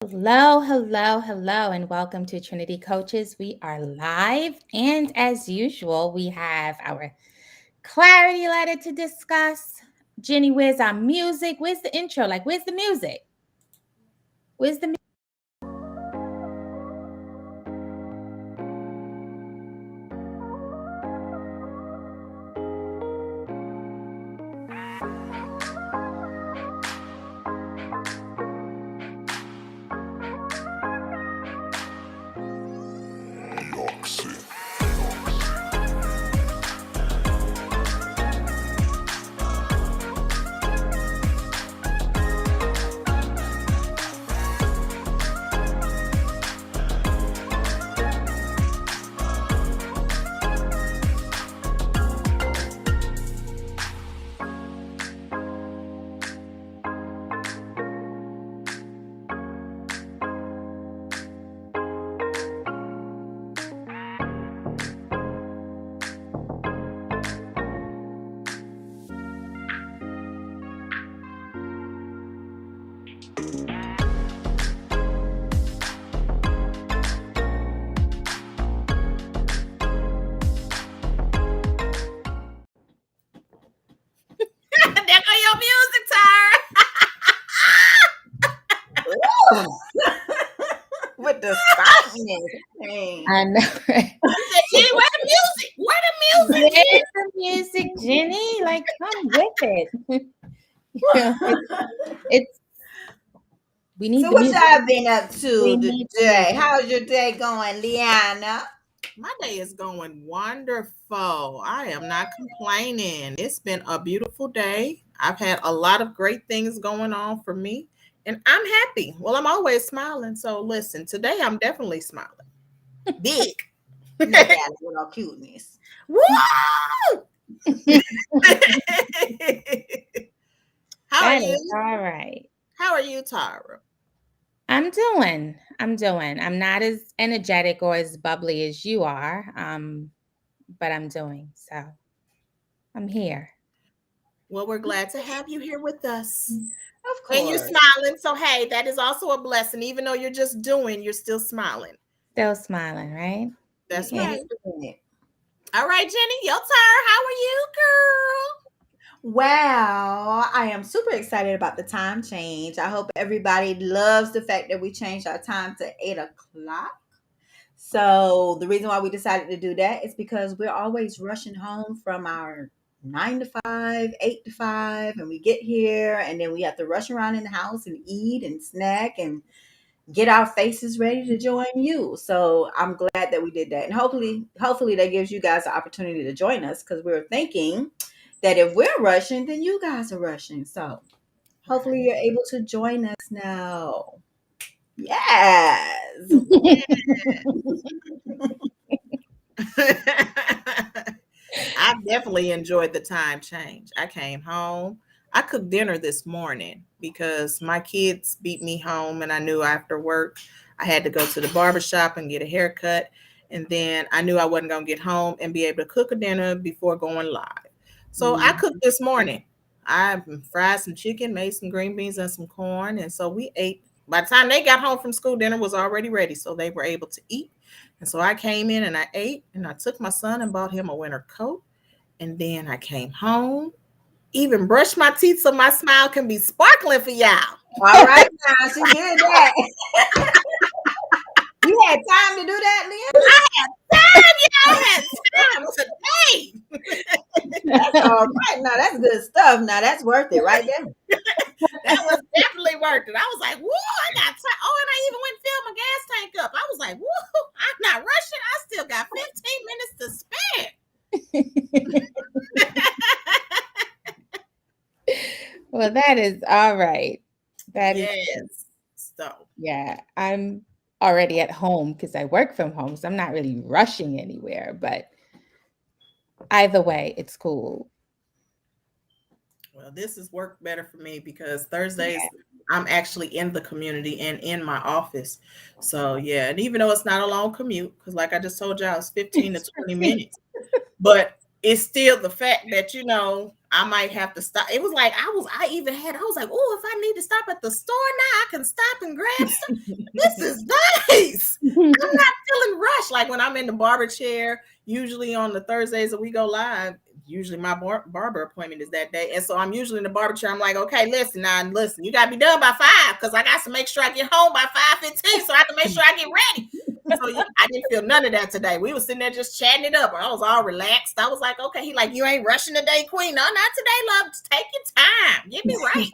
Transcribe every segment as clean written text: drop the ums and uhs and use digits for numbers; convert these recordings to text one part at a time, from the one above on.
Hello, hello, hello, and welcome to Trinity Coaches. We are live, and as usual, we have our clarity letter to discuss. Jenny, where's our music? Where's the intro? Where's the music? Where's the There go your music, Tyra. With the softness. I know. Jenny, where the music? Where the music? Where's the music, Jenny? Come with it. it's we need So the what music. y'all been up We to need today? How's your day going, Liana? My day is going wonderful. I am not complaining. It's been a beautiful day. I've had a lot of great things going on for me, and I'm happy. Well, I'm always smiling. So listen, today I'm definitely smiling. Big. Look at it with all cuteness. Woo! How are That you? is all right. How are you, Tyra? I'm doing. I'm not as energetic or as bubbly as you are, but I'm doing. So I'm here. Well, we're glad to have you here with us. Of And you're course. smiling. So, hey, that is also a blessing. Even though you're just doing, you're still smiling. Still smiling, right? That's Yeah. right. All right, Jenny, your turn. How are you, girl? Well, I am super excited about the time change. I hope everybody loves the fact that we changed our time to 8 o'clock. So the reason why we decided to do that is because we're always rushing home from our 9 to 5, 8 to 5, and we get here and then we have to rush around in the house and eat and snack and get our faces ready to join you. So I'm glad that we did that. And hopefully that gives you guys the opportunity to join us because we're thinking that if we're rushing, then you guys are rushing. So hopefully you're able to join us now. Yes. I definitely enjoyed the time change. I came home. I cooked dinner this morning because my kids beat me home, and I knew after work I had to go to the barber shop and get a haircut. And then I knew I wasn't going to get home and be able to cook a dinner before going live. So I cooked this morning. I fried some chicken, made some green beans and some corn. And so we ate. By the time they got home from school, dinner was already ready. So they were able to eat. And so I came in and I ate, and I took my son and bought him a winter coat. And then I came home, even brushed my teeth so my smile can be sparkling for y'all. All right, now she did that. You had time to do that, Leah? I had time today. That's all right. Now that's good stuff. Now that's worth it right there. That was definitely worth it. I was like, woo, I got time. Oh, and I even went and filled my gas tank up. I was like, woo, I'm not rushing. I still got 15 minutes to spare. Well, that is all right. That is Yes. So, yeah. I'm already at home because I work from home, so I'm not really rushing anywhere. But either way, it's cool. well, this has worked better for me because Thursdays I'm actually in the community and in my office. So, yeah. And even though it's not a long commute, because like I just told y'all, it's 15 to 20 minutes. But it's still the fact that, I might have to stop. It was like I was like, oh, if I need to stop at the store now, I can stop and grab stuff. This is nice. I'm not feeling rushed. Like when I'm in the barber chair, usually on the Thursdays that we go live, usually my barber appointment is that day. And so I'm usually in the barber chair. I'm like, okay, listen, you got to be done by 5 because I got to make sure I get home by 5:15 so I can make sure I get ready. So I didn't feel none of that today. We were sitting there just chatting it up. I was all relaxed. I was like, okay. He like, you ain't rushing today, Queen. No, not today, love. Just take your time. Get me right.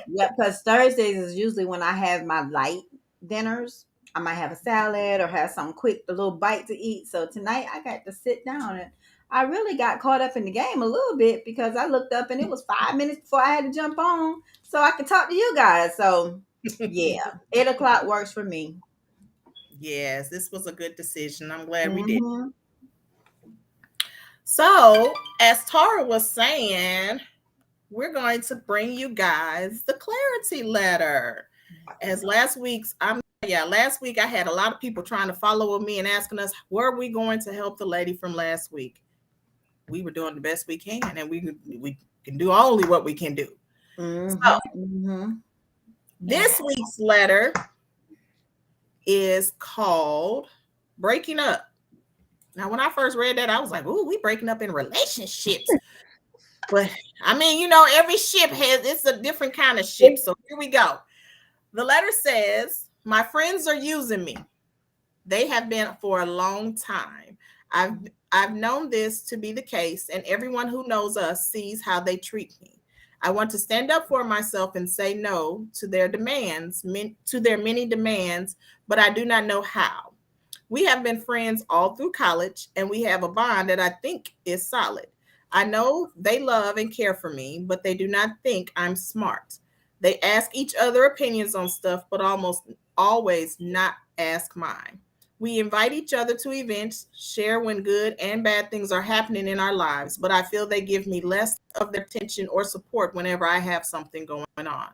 Yeah, because Thursdays is usually when I have my light dinners. I might have a salad or have some quick, a little bite to eat. So tonight I got to sit down, and I really got caught up in the game a little bit because I looked up and it was 5 minutes before I had to jump on so I could talk to you guys. So yeah, 8 o'clock works for me. Yes, this was a good decision. I'm glad we did. Mm-hmm. So, as Tara was saying, we're going to bring you guys the clarity letter. As last week I had a lot of people trying to follow with me and asking us, were we going to help the lady from last week? We were doing the best we can, and we can do only what we can do. Mm-hmm. So, Mm-hmm. this week's letter is called Breaking Up. Now, when I first read that, I was like, ooh, we breaking up in relationships. But I mean, every ship it's a different kind of ship. So here we go. The letter says, my friends are using me. They have been for a long time. I've known this to be the case, and everyone who knows us sees how they treat me. I want to stand up for myself and say no to their demands, to their many demands, but I do not know how. We have been friends all through college, and we have a bond that I think is solid. I know they love and care for me, but they do not think I'm smart. They ask each other opinions on stuff, but almost always not ask mine. We invite each other to events, share when good and bad things are happening in our lives, but I feel they give me less of their attention or support whenever I have something going on.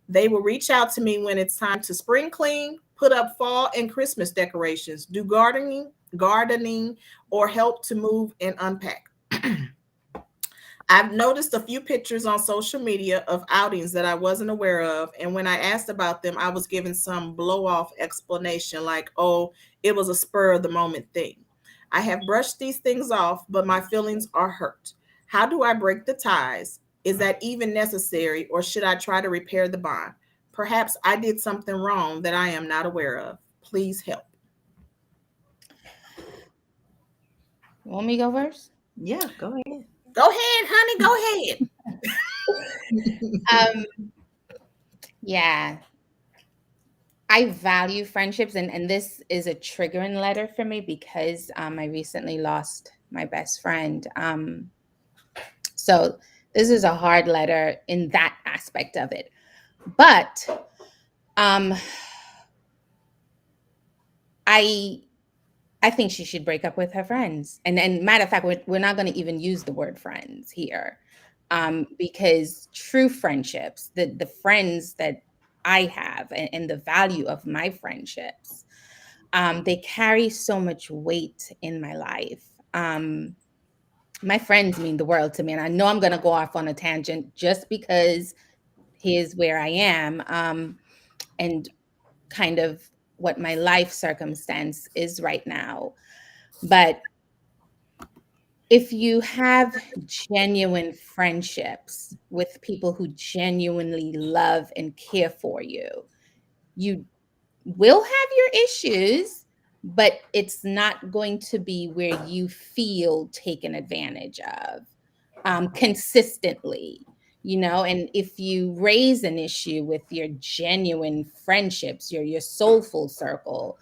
They will reach out to me when it's time to spring clean, put up fall and Christmas decorations, do gardening, or help to move and unpack. I've noticed a few pictures on social media of outings that I wasn't aware of, and when I asked about them, I was given some blow off explanation like, oh, it was a spur of the moment thing. I have brushed these things off, but my feelings are hurt. How do I break the ties? Is that even necessary, or should I try to repair the bond? Perhaps I did something wrong that I am not aware of. Please help. Want me to go first? Yeah, go ahead. Go ahead, honey. Go ahead. Yeah. I value friendships, and this is a triggering letter for me because I recently lost my best friend. So this is a hard letter in that aspect of it. But I think she should break up with her friends. And matter of fact, we're not going to even use the word friends here, because true friendships, the friends that I have and the value of my friendships, they carry so much weight in my life. My friends mean the world to me, and I know I'm going to go off on a tangent just because here's where I am, and kind of what my life circumstance is right now. But if you have genuine friendships with people who genuinely love and care for you, you will have your issues, but it's not going to be where you feel taken advantage of consistently. And if you raise an issue with your genuine friendships, your soulful circle,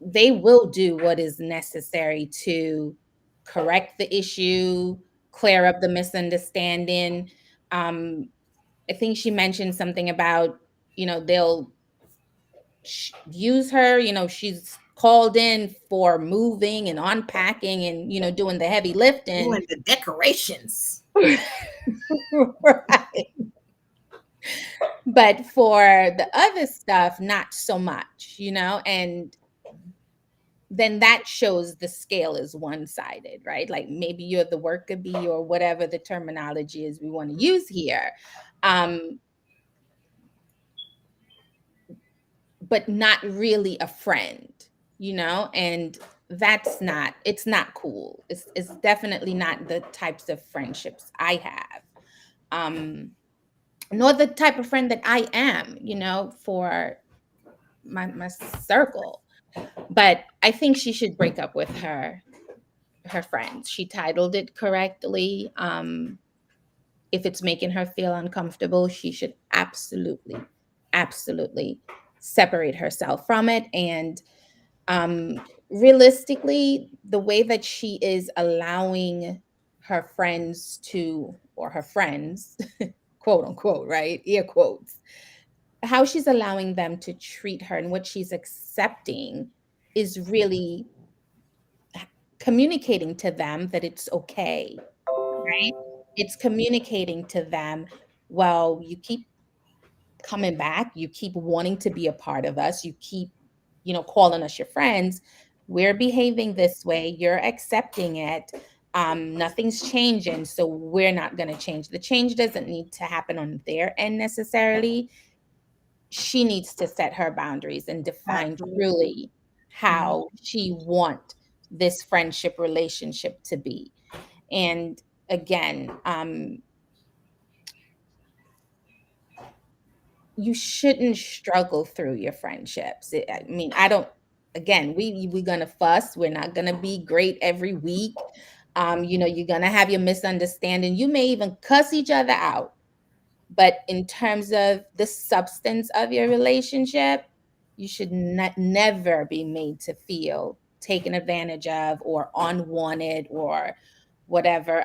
they will do what is necessary to correct the issue, clear up the misunderstanding. I think she mentioned something about, they'll use her, she's called in for moving and unpacking and, doing the heavy lifting. Doing the decorations. Right. But for the other stuff, not so much, and then that shows the scale is one-sided, right? Like maybe you're the worker bee or whatever the terminology is we want to use here. Um, but not really a friend, and it's not cool. It's definitely not the types of friendships I have. Nor the type of friend that I am, for my circle. But I think she should break up with her friends. She titled it correctly. If it's making her feel uncomfortable, she should absolutely separate herself from it. And realistically, the way that she is allowing her friends, quote unquote, right? Ear quotes, how she's allowing them to treat her and what she's accepting is really communicating to them that it's okay, right? It's communicating to them, well, you keep coming back, you keep wanting to be a part of us, you keep, calling us your friends. We're behaving this way, you're accepting it. Nothing's changing, so we're not going to change. The change doesn't need to happen on their end necessarily. She needs to set her boundaries and define Absolutely. truly Mhm. how she want this friendship relationship to be. And again, you shouldn't struggle through your friendships. I mean, I don't. Again, we're gonna fuss. We're not gonna be great every week. You're gonna have your misunderstanding. You may even cuss each other out. But in terms of the substance of your relationship, you should never be made to feel taken advantage of or unwanted or whatever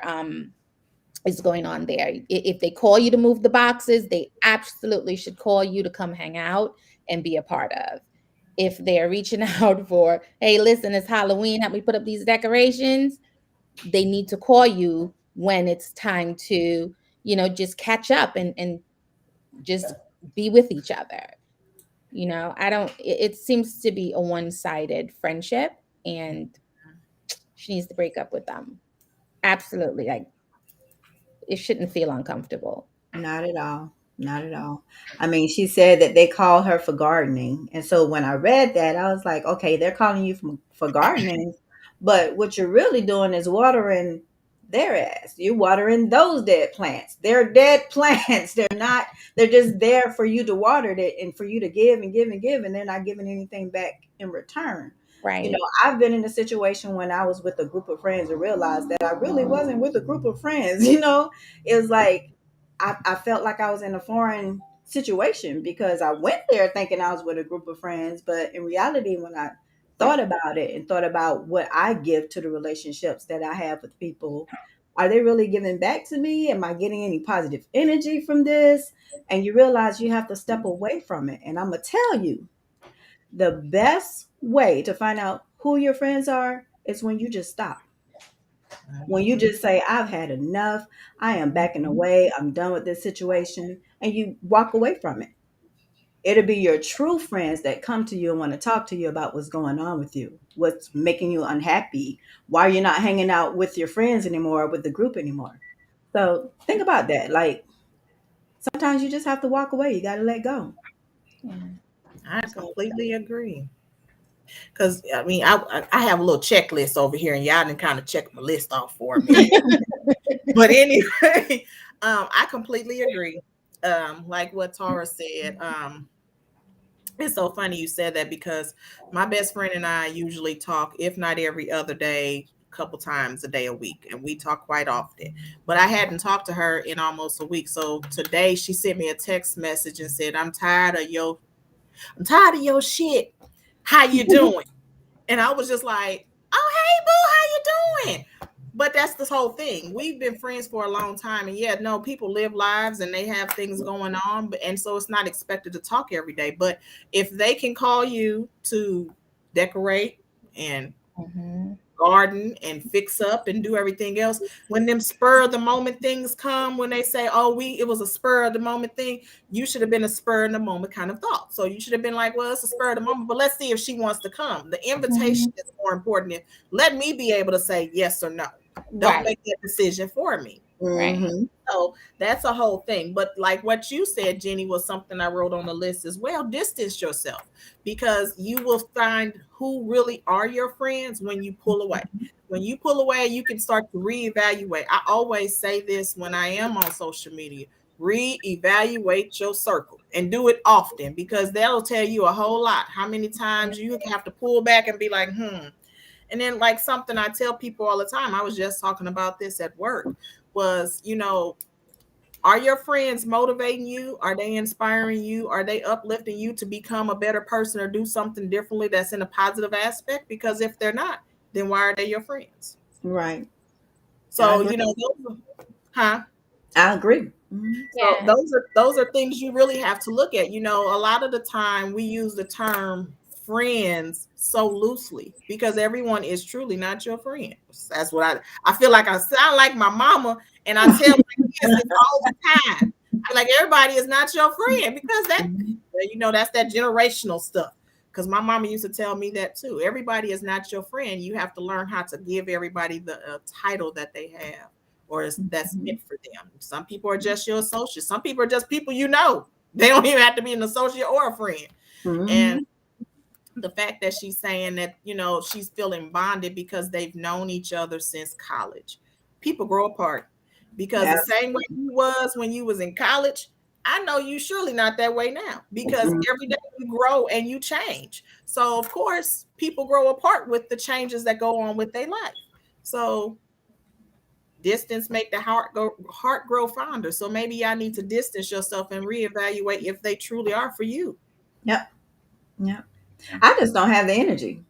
is going on there. If they call you to move the boxes, they absolutely should call you to come hang out and be a part of. If they're reaching out for, hey, listen, it's Halloween, help me put up these decorations, they need to call you when it's time to, just catch up and just be with each other. I don't, it seems to be a one-sided friendship, and she needs to break up with them. Absolutely. Like, it shouldn't feel uncomfortable. Not at all. Not at all. I mean, she said that they call her for gardening. And so when I read that, I was like, okay, they're calling you for gardening. But what you're really doing is watering their ass. You're watering those dead plants. They're dead plants. They're just there for you to water it and for you to give and give and give. And they're not giving anything back in return. Right. I've been in a situation when I was with a group of friends and realized that I really wasn't with a group of friends. It was like, I felt like I was in a foreign situation because I went there thinking I was with a group of friends. But in reality, when I thought about it and thought about what I give to the relationships that I have with people, are they really giving back to me? Am I getting any positive energy from this? And you realize you have to step away from it. And I'm going to tell you, the best way to find out who your friends are is when you just stop. When you just say, I've had enough, I am backing away, I'm done with this situation, and you walk away from it. It'll be your true friends that come to you and want to talk to you about what's going on with you, what's making you unhappy, why you're not hanging out with your friends anymore, with the group anymore. So think about that. Like sometimes you just have to walk away. You got to let go. Yeah. I So completely agree. Because I mean, I have a little checklist over here, and y'all didn't kind of check my list off for me. But anyway, I completely agree. Like what Tara said. It's so funny you said that because my best friend and I usually talk, if not every other day, a couple times a day a week, and we talk quite often. But I hadn't talked to her in almost a week, so today she sent me a text message and said, I'm tired of your shit. How you doing?" And I was just like, "Oh, hey, boo, how you doing?" But that's this whole thing. We've been friends for a long time, and yeah, no, people live lives and they have things going on, and so it's not expected to talk every day. But if they can call you to decorate and Mhm. garden and fix up and do everything else. When them spur of the moment things come, when they say, oh, it was a spur of the moment thing, you should have been a spur of the moment kind of thought. So you should have been like, well, it's a spur of the moment, but let's see if she wants to come. The invitation is more important. Let me be able to say yes or no. Don't make that decision for me. Right. So that's a whole thing. But like what you said, Jenny, was something I wrote on the list as well. Distance yourself, because you will find who really are your friends when you pull away. When you pull away, you can start to reevaluate. I always say this when I am on social media: reevaluate your circle and do it often, because that'll tell you a whole lot. How many times you have to pull back and be like, And then, like, something I tell people all the time, I was just talking about this at work, was, are your friends motivating you? Are they inspiring you? Are they uplifting you to become a better person or do something differently that's in a positive aspect? Because if they're not, then why are they your friends? Right. So, I agree. So those are things you really have to look at. A lot of the time we use the term friends so loosely because everyone is truly not your friend. That's what I feel like. I sound like my mama, and I tell my kids this all the time. I'm like, everybody is not your friend, because that's that generational stuff. Because my mama used to tell me that too. Everybody is not your friend. You have to learn how to give everybody the title that they have, or that's meant for them. Some people are just your associates. Some people are just people They don't even have to be an associate or a friend. And the fact that she's saying that, she's feeling bonded because they've known each other since college. People grow apart, because the same way you was when you was in college, I know you surely not that way now, because every day you grow and you change. So of course people grow apart with the changes that go on with their life. So distance make the heart grow fonder. So maybe y'all need to distance yourself and reevaluate if they truly are for you. Yep. I just don't have the energy.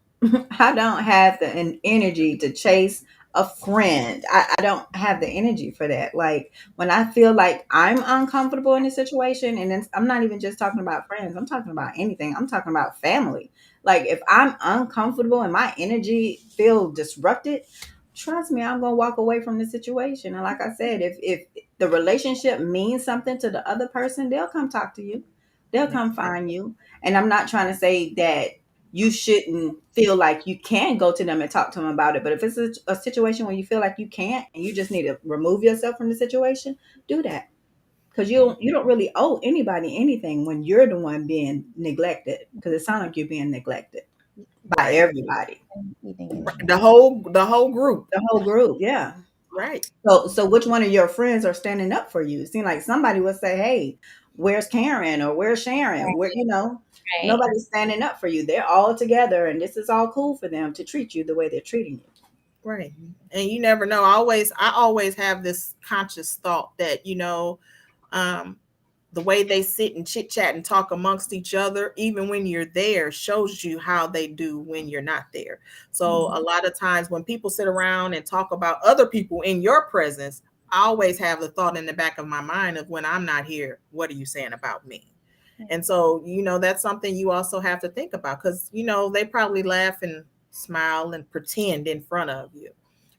I don't have the energy to chase a friend. I don't have the energy for that. Like, when I feel like I'm uncomfortable in a situation, and then I'm not even just talking about friends, I'm talking about anything. I'm talking about family. Like, if I'm uncomfortable and my energy feel disrupted, trust me, I'm gonna walk away from the situation. And like I said, if the relationship means something to the other person, they'll come talk to you. They'll come find you. And I'm not trying to say that you shouldn't feel like you can go to them and talk to them about it. But if it's a situation where you feel like you can't and you just need to remove yourself from the situation, do that. Because you don't really owe anybody anything when you're the one being neglected. Because it sounds like you're being neglected by everybody. The whole group. The whole group, yeah. Right. So which one of your friends are standing up for you? It seems like somebody would say, hey, where's Karen, or where's Sharon? Where, nobody's standing up for you. They're all together, and this is all cool for them to treat you the way they're treating you. Right. And you never know. I always have this conscious thought that, the way they sit and chit chat and talk amongst each other, even when you're there, shows you how they do when you're not there. So a lot of times when people sit around and talk about other people in your presence, I always have the thought in the back of my mind of, when I'm not here, what are you saying about me? And so, that's something you also have to think about, because, they probably laugh and smile and pretend in front of you.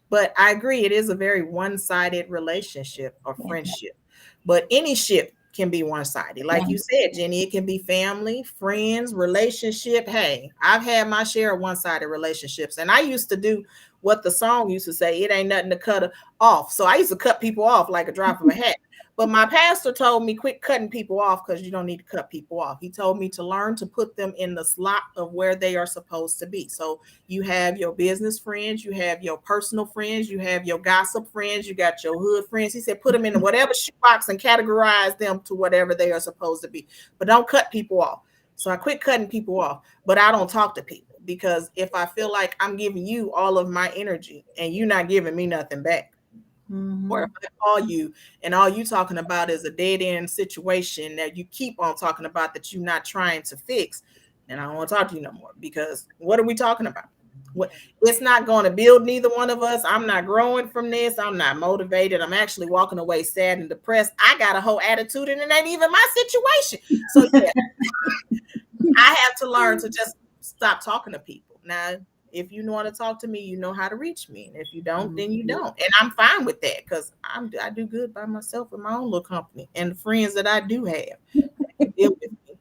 But I agree, it is a very one-sided relationship or friendship. But any ship can be one-sided. Like you said, Jenny, it can be family, friends, relationship. Hey, I've had my share of one-sided relationships. And I used to do what the song used to say: it ain't nothing to cut off. So I used to cut people off like a drop of a hat. But my pastor told me, quit cutting people off, because you don't need to cut people off. He told me to learn to put them in the slot of where they are supposed to be. So you have your business friends, you have your personal friends, you have your gossip friends, you got your hood friends. He said, put them in whatever shoebox and categorize them to whatever they are supposed to be. But don't cut people off. So I quit cutting people off, but I don't talk to people, because if I feel like I'm giving you all of my energy and you're not giving me nothing back, or if I call you and all you talking about is a dead end situation that you keep on talking about that you're not trying to fix, then I don't want to talk to you no more, because what are we talking about? It's not going to build neither one of us. I'm not growing from this. I'm not motivated. I'm actually walking away sad and depressed. I got a whole attitude and it ain't even my situation. So yeah, I have to learn to just stop talking to people. Now, If you want to talk to me, you know how to reach me. And if you don't, then you Mhm. don't. And I'm fine with that because I do good by myself in my own little company. And the friends that I do have, they can deal with me.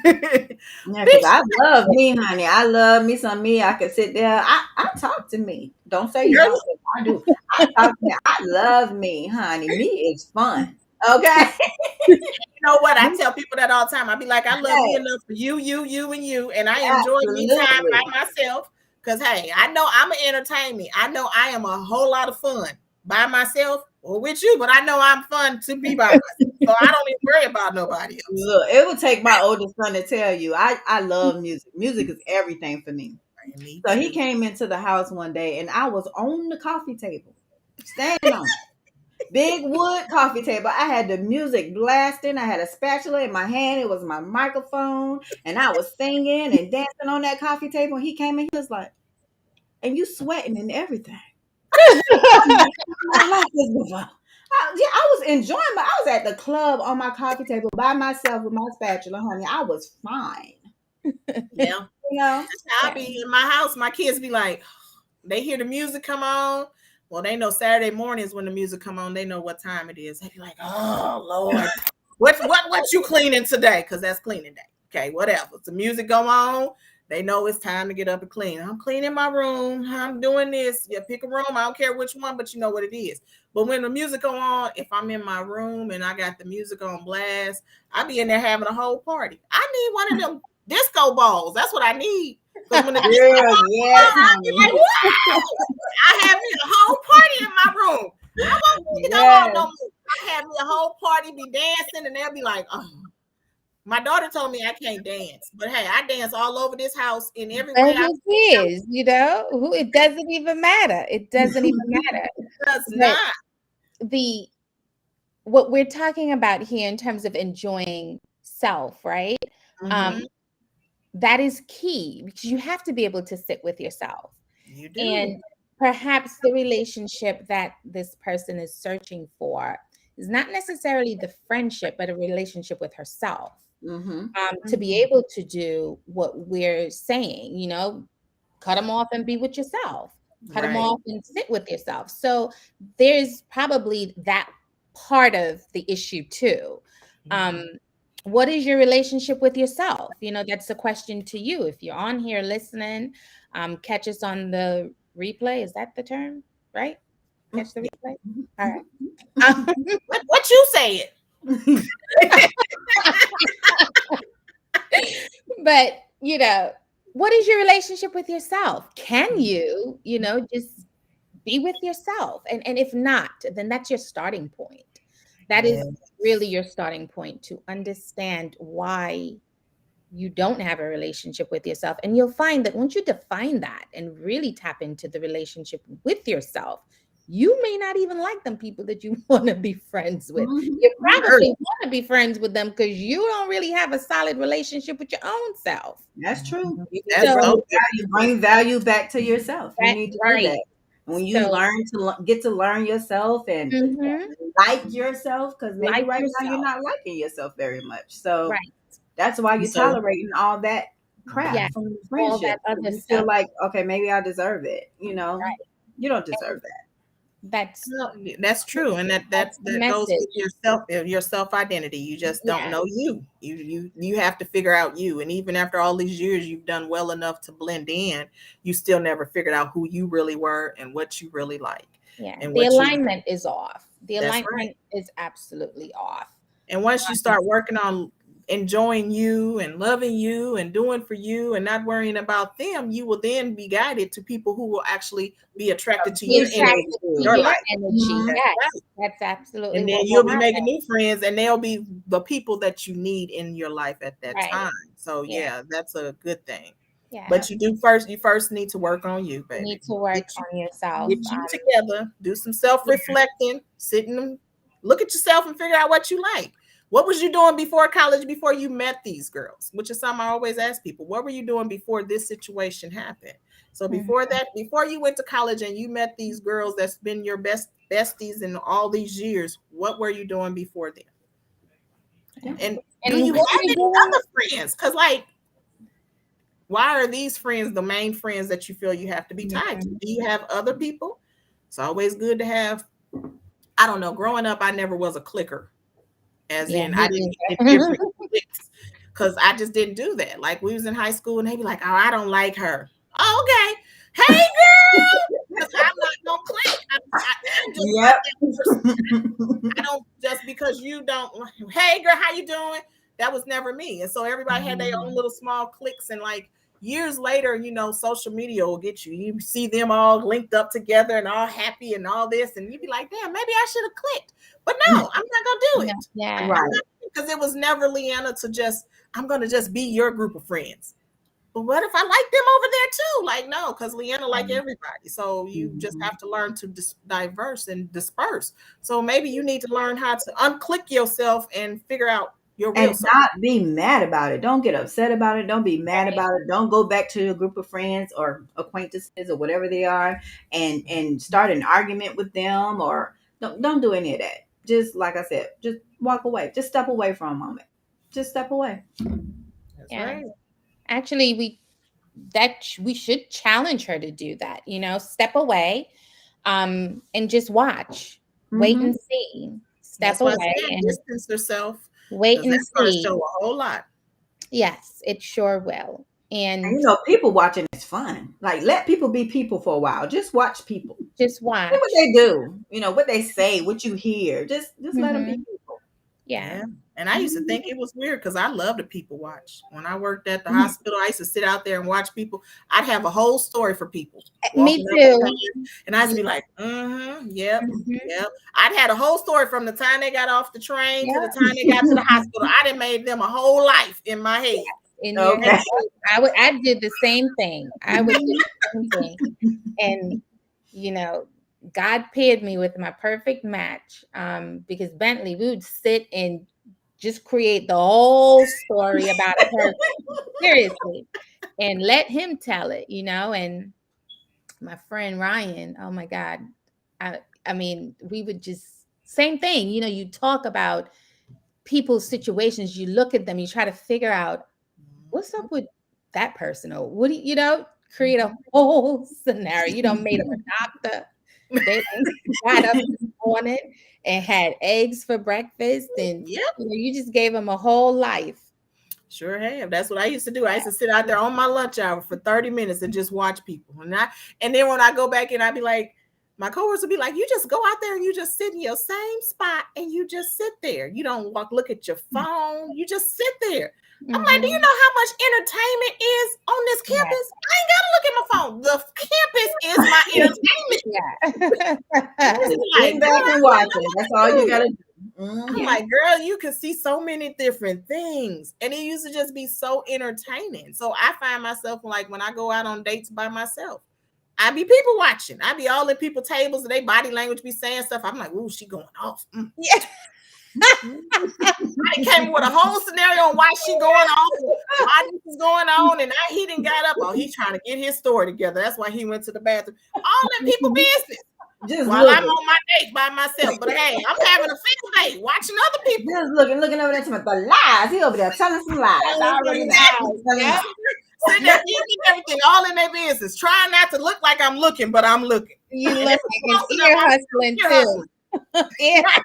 Yeah, because I Bishop, love me, honey. I love me some me. I could sit there. I talk to me. Don't say you girl, don't. 'Cause I do. I talk to me. I love me, honey. Me is fun. Okay. you know what? I Me, tell people that all the time. I be like, I love me hey, enough for you, and you. And I enjoy me time by absolutely. myself. Because, hey, I know I'm an entertainment. I know I am a whole lot of fun by myself or with you, but I know I'm fun to be by myself. So I don't even worry about nobody else. Look, it would take my oldest son to tell you. I love music. Music is everything for me. And me So he too. came into the house one day, and I was on the coffee table, standing on it. Big wood coffee table. I had the music blasting. I had a spatula in my hand. It was my microphone. And I was singing and dancing on that coffee table. And he came in, he was like, and you sweating and everything. I like this before. Yeah, I was enjoying I was at the club on my coffee table by myself with my spatula, honey. I was fine. Yeah. You know? That's how I Yeah. be in my house. My kids be like, they hear the music come on. Well, they know Saturday mornings when the music come on, they know what time it is. They be like, oh Lord. What you cleaning today? Because that's cleaning day. Okay, whatever. If the music go on, they know it's time to get up and clean. I'm cleaning my room. I'm doing this. Yeah, pick a room. I don't care which one, but you know what it is. But when the music go on, if I'm in my room and I got the music on blast, I be in there having a whole party. I need one of them disco balls. That's what I need. Because when the disco Girl, balls come yes, on, I be like, honey. wow! I have me a whole party in my room. I won't need to go out Yes. no more. I have me a whole party, be dancing, and they'll be like, oh. My daughter told me I can't dance, but hey, I dance all over this house in every But way I who cares? You know, who it doesn't even matter. It doesn't even matter. does But not. the what we're talking about here in terms of enjoying self, right? Mm-hmm. Um, that is key because you have to be able to sit with yourself. You do. And perhaps the relationship that this person is searching for is not necessarily the friendship, but a relationship with herself. Mm-hmm. To be able to do what we're saying, cut them off and be with yourself, cut them Right. off and sit with yourself. So there's probably that part of the issue too. Um, Mhm. what is your relationship with yourself? That's the question to you. If you're on here listening, catch us on the replay. Is that the term? Right? Catch the Yeah. replay. All right. What you said? But, what is your relationship with yourself? Can just be with yourself? And if not, then that's your starting point. That Yeah. is really your starting point to understand why you don't have a relationship with yourself. And you'll find that once you define that and really tap into the relationship with yourself, you may not even like them people that you want to be friends with. You Earth. probably want to be friends with them because you don't really have a solid relationship with your own self. That's true. You need to That's So so bring value back to yourself. You that's need to do right. that. When you So learn to get to learn yourself and mhm, like yourself, because maybe like right now you're yourself. not liking yourself very much. So Right. that's why good. you're So tolerating all that crap Yeah. from the All friendship. that other You feel stuff. like, okay, maybe I deserve it. Right. You don't deserve And that. that's no, that's true, and that that that's the that goes with message. your self identity. You just don't Yeah. know you. You have to figure out you, and even after all these years, you've done well enough to blend in. You still never figured out who you really were and what you really like, Yeah. and The what you. alignment is off. The That's right. alignment is absolutely off. And once you start working on enjoying you and loving you and doing for you and not worrying about them, you will then be guided to people who will actually be attracted to Be your Appreciate energy, attracted to you. your your life. energy. Mhm. That's Yes. right. That's absolutely And then what will you'll be making happen. new friends and they'll be the people that you need in your life at that Right. time. So Yeah. yeah, that's a good thing. Yeah. Yep. But you first need to work on you, You baby. need to Get work you on yourself. get you together, do some self-reflecting, sit and look at yourself and figure out what you like. What was you doing before college before you met these girls? Which is something I always ask people. What were you doing before this situation happened? So Mhm. before that, before you went to college and you met these girls that's been your besties in all these years, what were you doing before then? Yeah. And do And you what have you're any doing, other friends? Because like Why are these friends the main friends that you feel you have to be tied to? Mhm. Do you have other people? It's always good to have. I don't know. Growing up, I never was a clicker, as Yeah, in I me didn't get in either. different cliques because I just didn't do that. Like we was in high school and they be like, "Oh, I don't like her." Oh, okay. Hey, girl, because I'm not gonna click. I'm just not Yep. that person. I don't just because you don't. Hey, girl, how you doing? That was never me. And so everybody had their own Mhm. little small cliques. And like years later, social media will get you. You see them all linked up together and all happy and all this, and you'd be like, "Damn, maybe I should have clicked." But no, I'm not gonna do No, it. yeah, Right. Because it was never Leanna to just. I'm gonna just be your group of friends. But what if I like them over there too? Like, no, because Leanna like everybody. So you just Mhm. have to learn to diverse and disperse. So maybe you need to learn how to unclick yourself and figure out your real And circle. not be mad about it. Don't get upset about it. Don't be mad right. about it. Don't go back to your group of friends or acquaintances or whatever they are and start an argument with them, or don't do any of that. Just like I said, just walk away. Just step away for a moment. Just step away. That's Yeah. right. Actually, we should challenge her to do that, step away, and just watch, wait Hmm. and see, step That's why I away said and distance yourself wait because and that's going to see. show a whole lot. Yes, it sure will. And And people watching is fun. Like, let people be people for a while. Just watch people. just See what watch. they do. What they say, what you hear. Just let them be Hmm. people. Yeah. Yeah. And I used to think Mhm. it was weird because I love to people watch. When I worked at the hospital, I used to sit out there and watch people. I'd have a whole story for people Me walking up and too. down, and I used to Yeah. be like, mm-hmm, yep, Hmm. yep. I'd had a whole story from the time they got off the train to the Yeah. time they got to the hospital. I done made them a whole life in my head. In your head. Okay. I did the same thing. I would do the same thing. And you know, God paired me with my perfect match. Because Bentley, we would sit and just create the whole story about a person, seriously, and let him tell it, and my friend Ryan, oh my God. I mean, we would just same thing, you talk about people's situations, you look at them, you try to figure out what's up with that person, or what do create a whole scenario. Made them a doctor. They got up this morning and had eggs for breakfast, and Yep. you just gave them a whole life. Sure have. That's what I used to do. I used to sit out there on my lunch hour for 30 minutes and just watch people. And then when I go back in, I'd be like, my coworkers would be like, you just go out there and you just sit in your same spot and you just sit there. You don't look at your phone. You just sit there. I'm like, do you Hmm. know how much entertainment is on this Yes. campus? I ain't gotta look at my phone. The campus is my entertainment. Yeah. Just Like, sit girl, back I and don't watch know it. what That's to all you do. gotta do. I'm Mhm. Yeah. like, girl, you can see so many different things. And it used to just be so entertaining. So I find myself like when I go out on dates by myself, I be people watching. I be all in people tables and they body language be saying stuff. I'm like, ooh, she going off. Yeah. I came with a whole scenario on why she going off, and why this is going on, and now he didn't got up. Oh, he's trying to get his story together. That's why he went to the bathroom. All in people business Just while I'm looking. on my date by myself. But hey, I'm having a field date watching other people. Just looking over there to the lies. He over there telling some lies. I Telling already some know. lies. Telling Yep. lies. Sitting there eating everything, all in their business, trying not to look like I'm looking, but I'm looking. You And if looking I'm and close enough, ear I'm hustling ear too. hustling. Yeah. Right.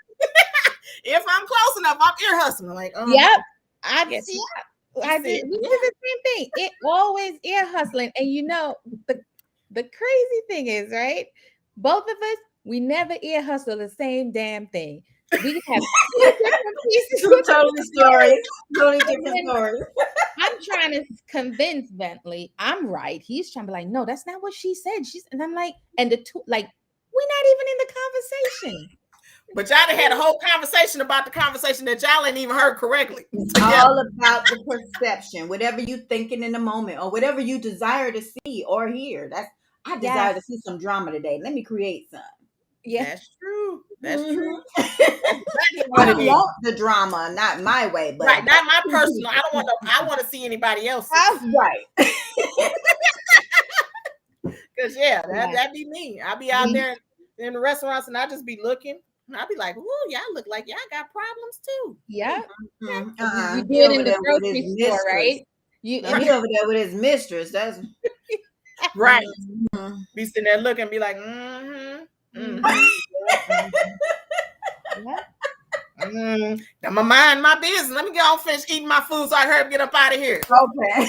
If I'm close enough, I'm ear hustling. Like, Yep. I yes, yeah, he I said, did. We yeah. did the same thing. It always ear hustling, and the crazy thing is, right? Both of us, we never ear hustle the same damn thing. We can have two different pieces Two of totally story, stories. Totally and different then stories. I'm trying to convince Bentley I'm right. He's trying to be like, no, that's not what she said. And I'm like, and the two, like, we're not even in the conversation. But y'all done had a whole conversation about the conversation that y'all ain't even heard correctly It's together. all about the perception, whatever you thinking in the moment, or whatever you desire to see or hear. I desire to Yes. see some drama today. Let me create some. Yeah. That's true. That's true. Mhm. That's exactly I what it don't is. want the drama, not my way, but Right. Not my two personal. I people. don't want to, I want to see anybody else's. Oh, Right. Cause yeah, yeah. that'd be me. I'll be out there in the restaurants and I just be looking. And I'll be like, "Ooh, y'all look like y'all got problems too." Yeah. Mhm. You do He it over in the there with his grocery store, mistress. right? You And he over there with his mistress. That's Right. Mhm. Be sitting there looking, be like, mm-hmm, mm-hmm, yeah. I'm gonna mind my business. Let me get on finish eating my food so I hurry up, get up out of here. Okay.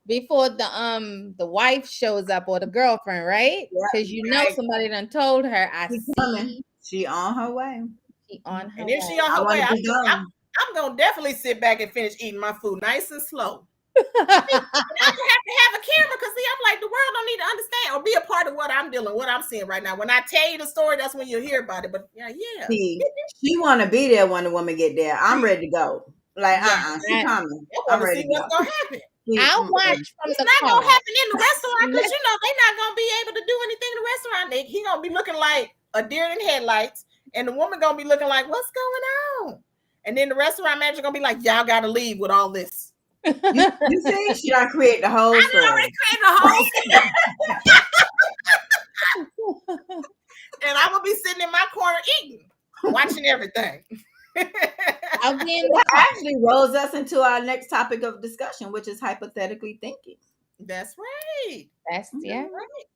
before the wife shows up or the girlfriend, right? Yeah, Because Right. somebody done told her, I she coming. see She on her way. she on her And then she way. on I her want way. to be gone. I'm gonna definitely sit back and finish eating my food nice and slow. And I just have to have a camera because see, I'm like, the world don't need to understand or be a part of what I'm dealing, what I'm seeing right now. When I tell you the story, that's when you'll hear about it. But yeah. See, she want to be there when the woman get there. I'm ready to go. Like, Yeah, she coming. I want I'm to ready see to what's go. gonna happen. I'll watch Mm-mm. from It's the not gonna car. happen in the restaurant because they not gonna be able to do anything in the restaurant. He gonna be looking like a deer in headlights, and the woman gonna be looking like, "What's going on?" And then the restaurant manager gonna be like, "Y'all gotta leave with all this." You see, she done create the whole I story. already created a whole and I'm gonna be sitting in my corner eating, watching everything. I'll be in the That car. actually rolls us into our next topic of discussion, which is hypothetically thinking. That's right. That's yeah. Right.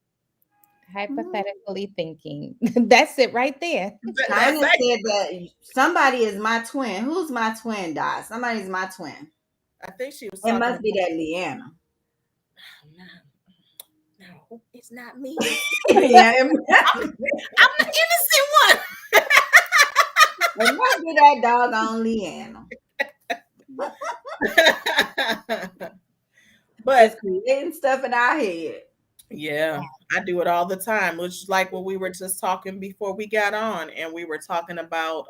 Hypothetically thinking. That's it right there. China That's like, said that somebody is my twin. Who's my twin, Dot? Somebody's my twin. I think she was It talking must about. be that Leanna. No, it's not me. Yeah, I'm the innocent one. it must be that doggone Leanna. But Just creating stuff in our head. yeah, I do it all the time, which is like what we were just talking before we got on, and we were talking about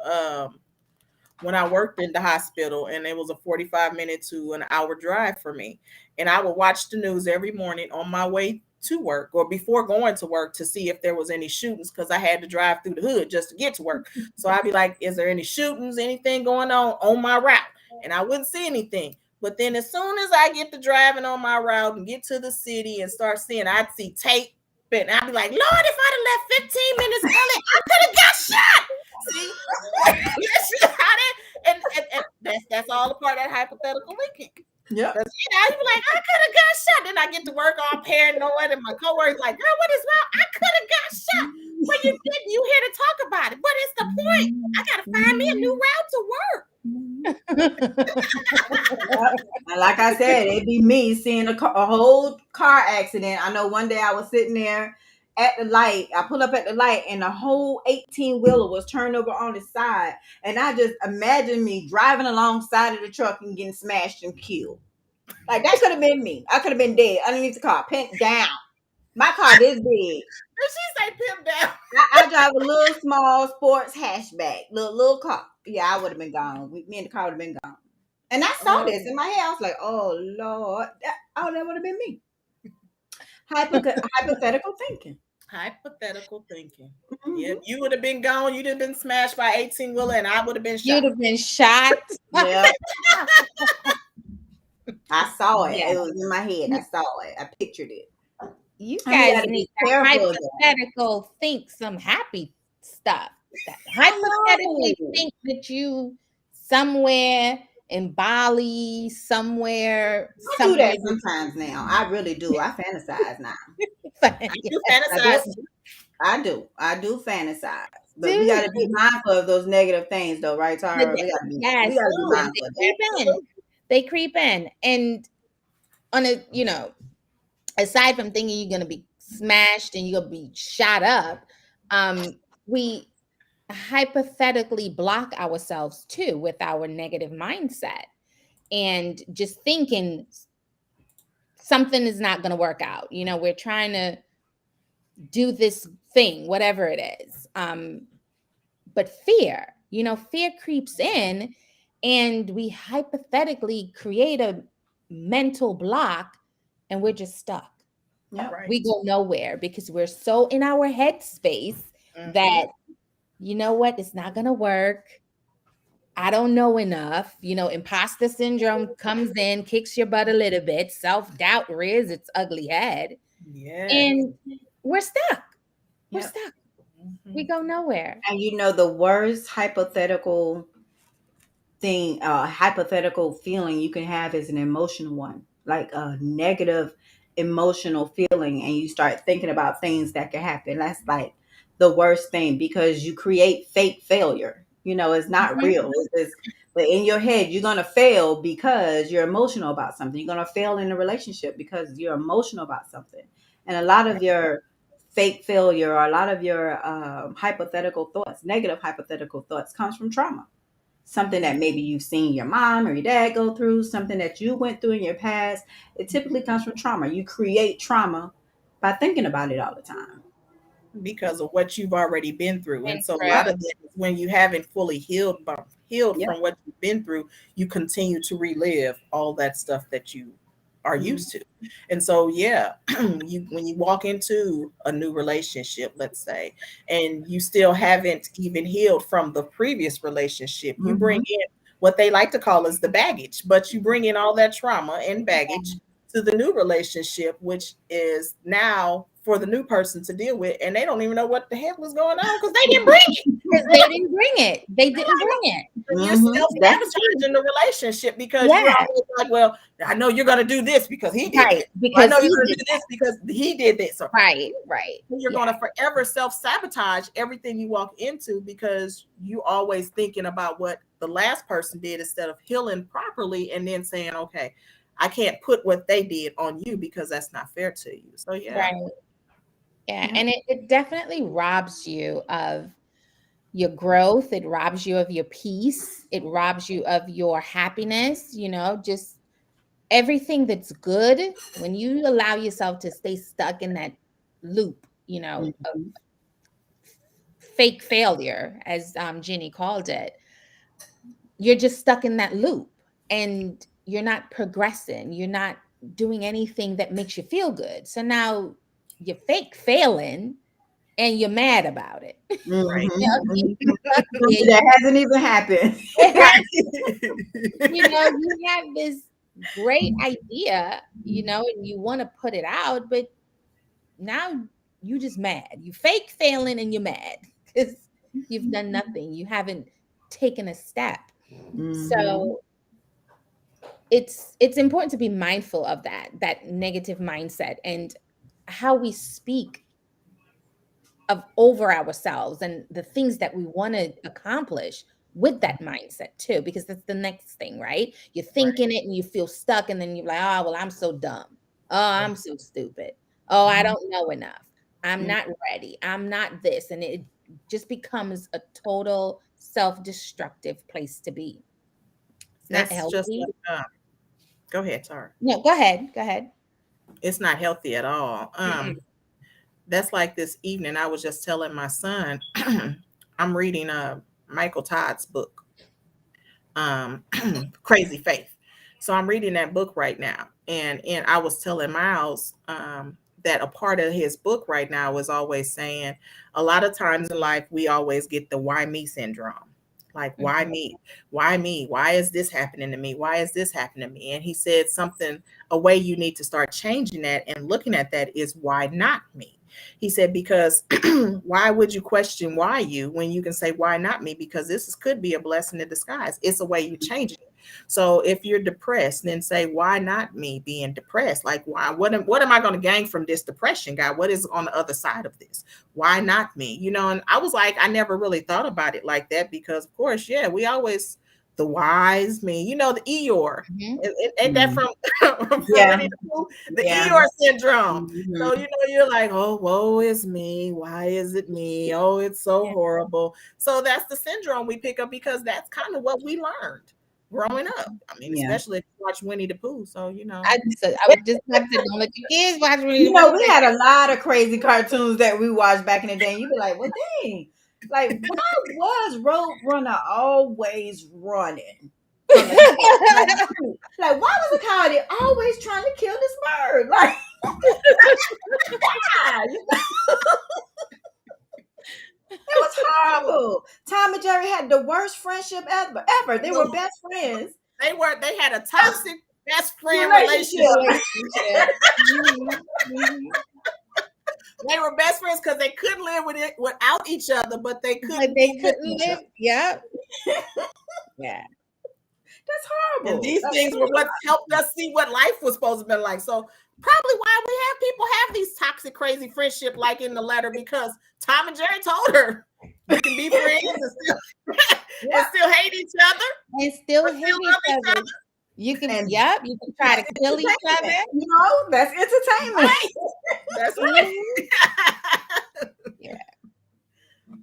when I worked in the hospital, and it was a 45-minute to an hour drive for me, and I would watch the news every morning on my way to work or before going to work to see if there was any shootings because I had to drive through the hood just to get to work. So I'd be like, "Is there any shootings? Anything going on my route?" And I wouldn't see anything. But then as soon as I get to driving on my route and get to the city and start seeing, I'd see tape and I'd be like, "Lord, if I'd have left 15 minutes early, I could have got shot." See? and that's all a part of that hypothetical thinking. Yep. Because you be like, I could have got shot. Then I get to work all paranoid, and my coworkers like, "Girl, what is wrong? I could have got shot." Well, you didn't. You here to talk about it. What is the point? I gotta find me a new route to work. And like I said, it'd be me seeing a whole car accident. I know one day I was sitting there at the light. I pulled up at the light, and the whole 18-wheeler was turned over on its side. And I just imagine me driving alongside of the truck and getting smashed and killed. Like that could have been me. I could have been dead underneath the car, pent down. My car this big. Did she say pimp down? I drive a little small sports hatchback, little car. Yeah, I would have been gone. Me and the car would have been gone. And I saw this in my head. I was like, "Oh Lord, that would have been me." Hypothetical thinking. Hypothetical thinking. Mhm. Yeah, you would have been gone. You'd have been smashed by 18-wheeler, and I would have been shot. You'd have been shot. Yeah, I saw it. Yeah. It was in my head. I saw it. I pictured it. You And we guys gotta need be to careful of that. hypothetical think some happy stuff. Hypothetically think that you somewhere in Bali, somewhere. I do that sometimes now. I really do. I fantasize now. I do fantasize. I do fantasize. But we gotta be mindful of those negative things though, right, Tara? We gotta be Yes, mindful of that. they creep in. And on a, aside from thinking you're gonna be smashed and you're gonna be shot up, we hypothetically block ourselves too with our negative mindset and just thinking something is not going to work out. We're trying to do this thing, whatever it is. But fear creeps in, and we hypothetically create a mental block, and we're just stuck. Yep. Right. We go nowhere because we're so in our head space that, you know what, it's not going to work. I don't know enough. Imposter syndrome comes in, kicks your butt a little bit. Self-doubt rears its ugly head. Yeah. And we're stuck. We're Yep. stuck. We go nowhere. And the worst hypothetical thing, hypothetical feeling you can have is an emotional one, like a negative emotional feeling, and you start thinking about things that can happen. That's like the worst thing, because you create fake failure. It's not Mhm. real. But in your head, you're gonna fail because you're emotional about something. You're gonna fail in a relationship because you're emotional about something. And a lot of your fake failure, or a lot of your hypothetical thoughts, negative hypothetical thoughts, comes from trauma. Something that maybe you've seen your mom or your dad go through, something that you went through in your past. It typically comes from trauma. You create trauma by thinking about it all the time. because of what you've already been through. And Been so a through. lot of that is when you haven't fully healed Yeah. from what you've been through, you continue to relive all that stuff that you are Mm-hmm. used to. And so yeah, you when you walk into a new relationship, let's say, and you still haven't even healed from the previous relationship, you bring Mm-hmm. in what they like to call is the baggage, but you bring in all that trauma and baggage to the new relationship, which is now for the new person to deal with, and they don't even know what the heck was going on because they didn't bring it. Because they didn't bring it. They didn't bring it. And you're Mm-hmm. That's true. self-sabotaging the relationship because you're Yeah, always like, well, I know you're going to do this because he did right. that. Or I Because know you're he going to did do that. this because he did this. So Right, right. you're Yeah, going to forever self-sabotage everything you walk into because you always thinking about what the last person did instead of healing properly and then saying, okay, I can't put what they did on you because that's not fair to you. So yeah. right. Yeah. Yeah. And it definitely robs you of your growth. It robs you of your peace. It robs you of your happiness, just everything that's good. When you allow yourself to stay stuck in that loop, of Mm-hmm. fake failure, as Jenny called it, you're just stuck in that loop and you're not progressing. You're not doing anything that makes you feel good. So now you're fake failing and you're mad about it. Right. Mm-hmm. You're stuck there. That hasn't even happened. You have this great idea, and you want to put it out, but now you just mad. You fake failing and you're mad because you've done nothing. You haven't taken a step. Mm-hmm. So it's important to be mindful of that negative mindset and how we speak of over ourselves and the things that we want to accomplish with that mindset too, because that's the next thing, right? You're Right. thinking it and you feel stuck, and then you're like, oh, well, I'm so dumb. Oh, I'm so stupid. Oh, I don't know enough. I'm not ready. I'm not this. And it just becomes a total self-destructive place to be. It's not That's just healthy. like, go ahead, Tara. No, go ahead. Go ahead. It's not healthy at all. Mm-mm. That's like this evening. I was just telling my son, I'm reading Michael Todd's book, um, Crazy Faith. So I'm reading that book right now, and I was telling Miles that a part of his book right now is always saying, a lot of times in life we always get the why me syndrome. Like, why Mhm. me? Why me? Why is this happening to me? Why is this happening to me? And he said something, a way you need to start changing that and looking at that is, why not me? He said, because why would you question why you when you can say, why not me? Because could be a blessing in disguise. It's a way you change it. So if you're depressed, then say, why not me being depressed? Like, why? What am I going to gain from this depression, God? What is on the other side of this? Why not me? And I was like, I never really thought about it like that because, of course, yeah, we always the wise me, the Eeyore. Mhm. Ain't that Mm-hmm. from Yeah. Winnie the Pooh? The Yeah. Eeyore syndrome. So, Mm-hmm. you're like, oh, woe is me. Why is it me? Oh, it's so Yeah. horrible. So that's the syndrome we pick up because that's kind of what we learned growing up. I mean, Yeah. especially if you watch Winnie the Pooh. So, I would just have to don't let your kids watch Reading We had a lot of crazy cartoons that we watched back in the day. And you'd be like, well, dang. Like, why was Roadrunner always running from the cow? Like, why was the coyote always trying to kill this bird? Like, why? It was horrible. Tom and Jerry had the worst friendship ever. They were best friends. They had a toxic best friend relationship. Relationship. relationship. Mhm, mhm. They were best friends because they couldn't live with it without each other, but they But couldn't they be with couldn't each live. other. Yep. Yeah. That's And horrible. these things were what helped us see what life was supposed to be like. So probably why we have people have these toxic, crazy friendship, like in the letter, because Tom and Jerry told her you can be friends and still, Yeah. and still hate each other, And still but hate still each love each other. other. You can, And you can try to that's kill each other. entertainment. You know, that's entertainment. Right. That's right. Mhm. Yeah,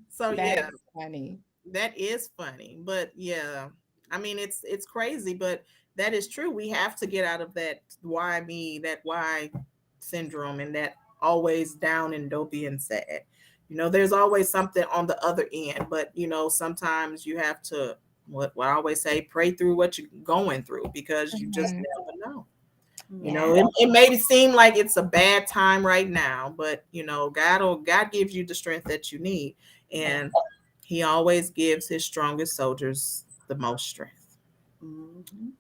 So that yeah, is funny. that is funny. But yeah, I mean it's crazy, but that is true. We have to get out of that why me, that why syndrome, and that always down and dopey and sad. There's always something on the other end, but sometimes you have to, what I always say, pray through what you're going through, because you just Mhm. never know. Yeah. It may seem like it's a bad time right now, but God gives you the strength that you need, and He always gives His strongest soldiers the most strength. Mhm.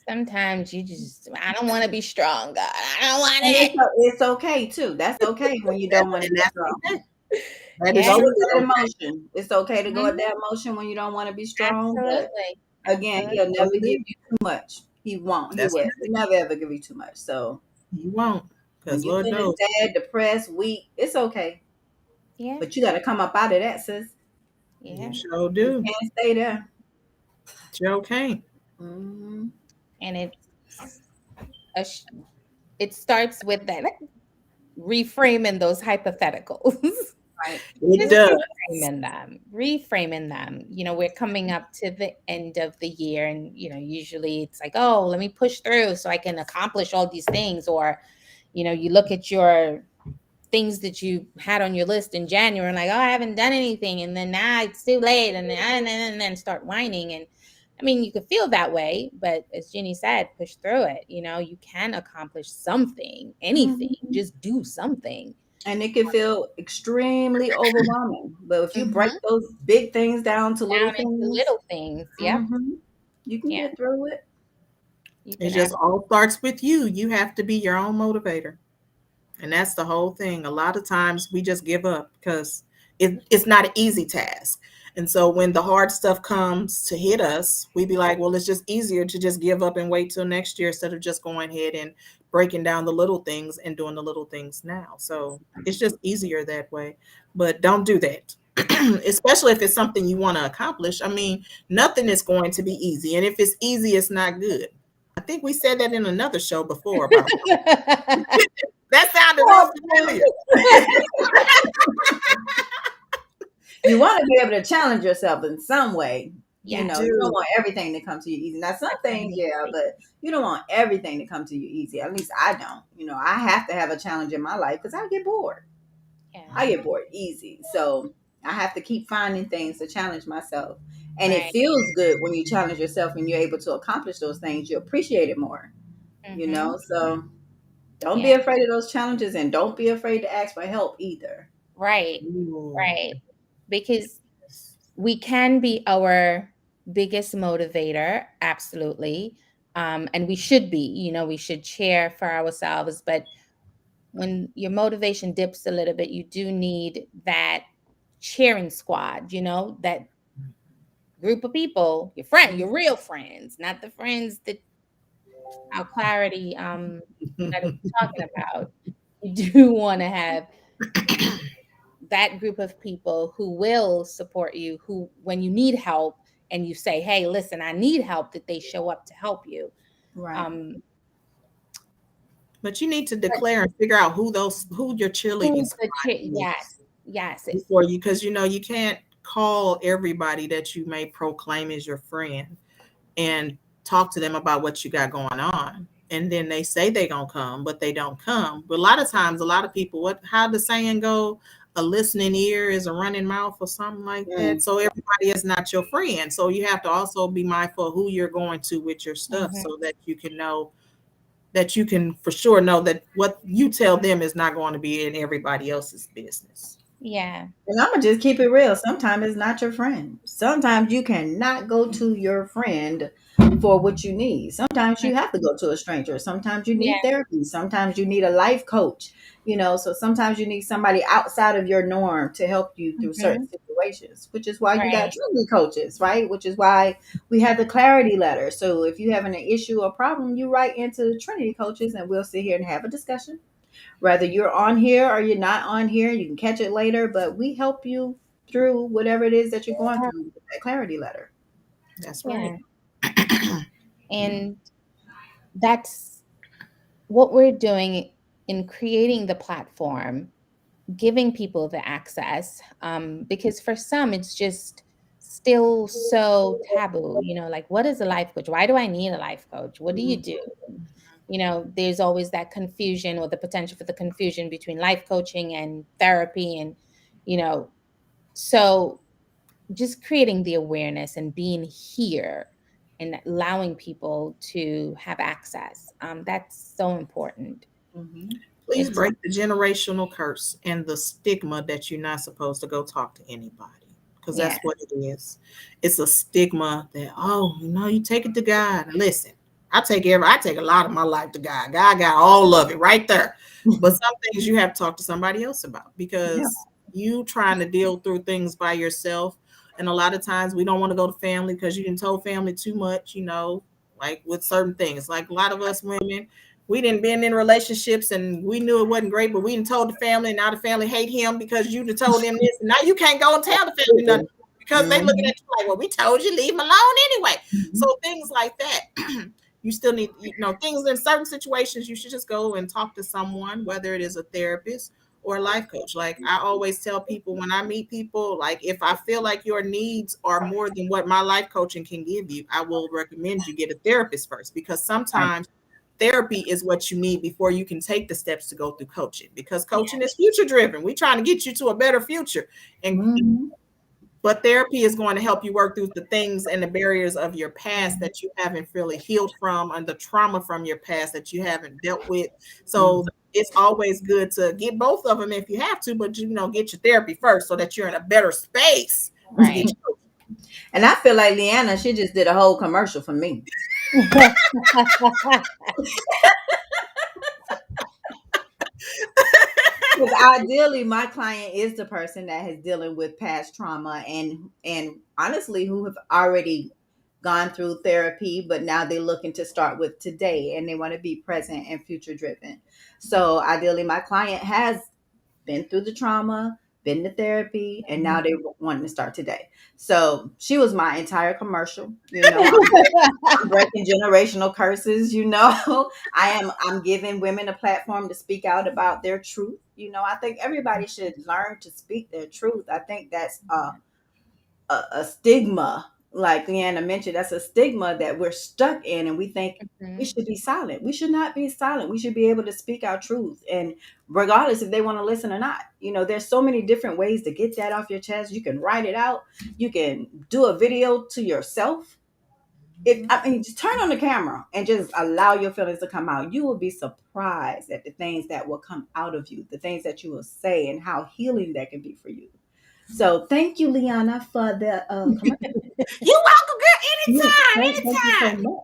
Sometimes I don't want to be strong, God. I don't want And it. it's okay too. That's okay when you don't want to And be that's strong. okay. That is Yeah, Go with truly that okay. emotion. It's okay to go with mhm, that emotion when you don't want to be strong. But absolutely. again, Absolutely. he'll never Truly give do. you too much. He won't. He That's will. right. He never ever give you too much. So You won't, when because you Lord feeling knows sad, depressed, weak, it's okay. Yeah, But you got to come up out of that, sis. you yeah. sure You do. can't stay there. Sure can. Hmm. And a sh- it starts with that reframing those hypotheticals. Right. It Just does. reframing them. We're coming up to the end of the year, and usually it's like, oh, let me push through so I can accomplish all these things. Or you look at your things that you had on your list in January and like, oh, I haven't done anything, and then now it's too late, and then start whining. And I mean, you could feel that way, but as Jenny said, push through it. You can accomplish something, anything, Hmm. just do something. And it can feel extremely overwhelming. But if you break Mhm. those big things down to little Down into things, little things. Yep. hmm, you can Yeah. get through it. You It can just act. all starts with you. You have to be your own motivator. And that's the whole thing. A lot of times we just give up because it's not an easy task. And so when the hard stuff comes to hit us, we be like, well, it's just easier to just give up and wait till next year instead of just going ahead and breaking down the little things and doing the little things now. So it's just easier that way. But don't do that. Especially if it's something you want to accomplish. I mean, nothing is going to be easy. And if it's easy, it's not good. I think we said that in another show before about that sounded real familiar. You want to be able to challenge yourself in some way. You You Yeah. know, you don't do. want everything to come to you easy. Now, some things, yeah, Definitely. but you don't want everything to come to you easy. At least I don't. I have to have a challenge in my life because I get bored. Yeah. I get bored easy. So I have to keep finding things to challenge myself. And it Right. feels good when you challenge yourself and you're able to accomplish those things. You appreciate it more, Mm-hmm. So don't be Yeah. afraid of those challenges and don't be afraid to ask for help either. Right. Ooh. Right. Because we can be our biggest motivator, absolutely. And we should be, we should cheer for ourselves. But when your motivation dips a little bit, you do need that cheering squad, that group of people, your real friends, not the friends that our clarity that is talking about. You do want to have that group of people who will support you, who, when you need help and you say, hey, listen, I need help, that they show up to help you. Right. um But you need to but declare and figure out who your cheerleading who's the squad yes, is yes, before you, because you can't call everybody that you may proclaim as your friend and talk to them about what you got going on. And then they say they're gonna come, but they don't come. But a lot of times, a lot of people, how the saying go, a listening ear is a running mouth or something like that. Mm. So everybody is not your friend. So you have to also be mindful of who you're going to with your stuff, hmm so that you can know, that you can for sure know that what you tell them is not going to be in everybody else's business. Yeah. And I'm gonna just keep it real. Sometimes it's not your friend. Sometimes you cannot go to your friend for what you need. Sometimes Mm, you have to go to a stranger. Sometimes you need yeah. therapy. Sometimes you need a life coach. So sometimes you need somebody outside of your norm to help you through certain Hmm. situations, which is why you got Right. Trinity coaches, right? Which is why we have the clarity letter. So if you having an issue or problem, you write into the Trinity coaches and we'll sit here and have a discussion whether you're on here or you're not on here. You can catch it later, but we help you through whatever it is that you're going Uh, through with that clarity letter. That's right. yeah. And that's what we're doing in creating the platform, giving people the access, because for some it's just still so taboo, like, what is a life coach? Why do I need a life coach? What do you do? There's always that confusion, or the potential for the confusion between life coaching and therapy. And you know so just creating the awareness and being here and allowing people to have access, that's so important. Mm-hmm. Please It's break the generational curse and the stigma that you're not supposed to go talk to anybody. Because Yeah. that's what it is. It's a stigma that, oh, you take it to God. Listen, I take a lot of my life to God. God got all of it right there. But some things you have to talk to somebody else about, Yeah. because you trying to deal through things by yourself. And a lot of times we don't want to go to family because you didn't told family too much, like with certain things. Like a lot of us women, we didn't been in relationships and we knew it wasn't great, but we didn't told the family, and now the family hate him because you done told them this. And now you can't go and tell the family nothing Absolutely. because they looking Mm-hmm. at you like, well, we told you, leave him alone anyway. So Mm-hmm. things like that. You still need, things in certain situations, you should just go and talk to someone, whether it is a therapist or a life coach. Like I always tell people when I meet people, like if I feel like your needs are more than what my life coaching can give you, I will recommend you get a therapist first, because Right. sometimes therapy is what you need before you can take the steps to go through coaching, because Yeah. coaching is future driven. We're trying to get you to a better future. And Mm-hmm. but therapy is going to help you work through the things and the barriers of your past that you haven't really healed from, and the trauma from your past that you haven't dealt with. So it's always good to get both of them if you have to, but get your therapy first so that you're in a better space to get Mm-hmm. Right. your And I feel like Leanna, she just did a whole commercial for me. Because ideally, my client is the person that is dealing with past trauma and honestly, who have already gone through therapy, but now they're looking to start with today and they want to be present and future driven. So ideally, my client has been through the trauma, been to therapy, and now they wanting to start today. So she was my entire commercial. I'm breaking generational curses. I'm giving women a platform to speak out about their truth. I think everybody should learn to speak their truth. I think that's a stigma, like Leanna mentioned. That's a stigma that we're stuck in, and we think we Mhm. should be silent. We should not be silent. We should be able to speak our truth, and regardless if they want to listen or not. There's so many different ways to get that off your chest. You can write it out. You can do a video to yourself. Just turn on the camera and just allow your feelings to come out. You will be surprised at the things that will come out of you, the things that you will say, and how healing that can be for you. So thank you, Liana, for the commercial. You're welcome, girl. Yes, Anytime, thank you so anytime. much.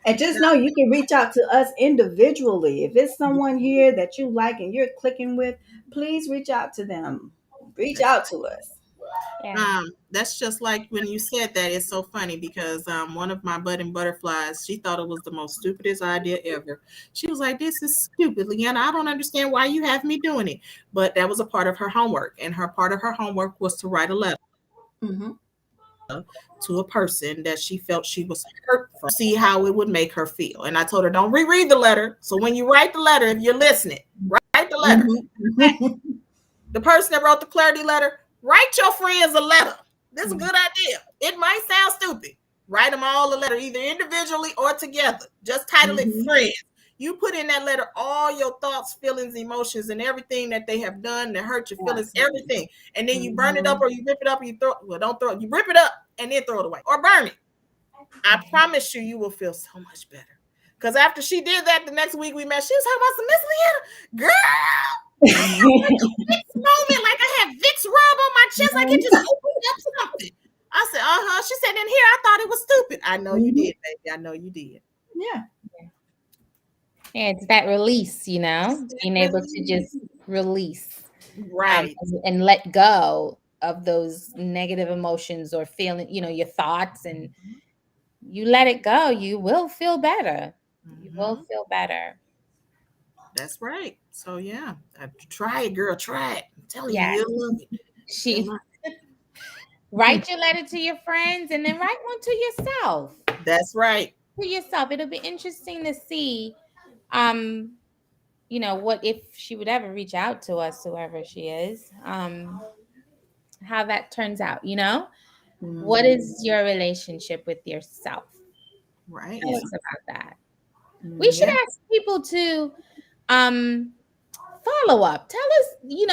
And just know you can reach out to us individually. If it's someone here that you like and you're clicking with, please reach out to them. Reach That's out right. to us. Yeah. That's just like when you said that. It's so funny because one of my budding butterflies, she thought it was the most stupidest idea ever. She was like, "This is stupid, Leanna. I don't understand why you have me doing it." But that was a part of her homework, and her part of her homework was to write a letter Hmm. to a person that she felt she was hurt from, see how it would make her feel. And I told her, "Don't reread the letter. So when you write the letter, if you're listening, write the letter. Hmm. The person that wrote the clarity letter, write your friends a letter. This is a good idea. It might sound stupid. Write them all a letter, either individually or together. Just title it Hmm. friends. You put in that letter all your thoughts, feelings, emotions, and everything that they have done that hurt your feelings, Absolutely. everything. And then you burn it up, Hmm. or you rip it up, or you throw, well, don't throw it. You rip it up and then throw it away or burn it. I promise you, you will feel so much better. Because after she did that, the next week we met, she was talking about some Miss Leanna. Girl. Vicks moment, like I have Vicks rub on my chest, like it just opened up something. I said, She said, in here, I thought it was stupid. I know you did, baby. I know you did. Yeah. Yeah, it's that release, being able to just release, Right. and let go of those negative emotions or feeling, your thoughts, and you let it go, you will feel better. You will feel better. That's right. So yeah, try it, girl. Try it. I'm telling you, Yes. you'll love it. She write your letter to your friends and then write one to yourself. That's right. To yourself. It'll be interesting to see, um, what if she would ever reach out to us, whoever she is, how that turns out. What is your relationship with yourself? Right. Tell us about that. We should Yeah. ask people to follow up. Tell us, you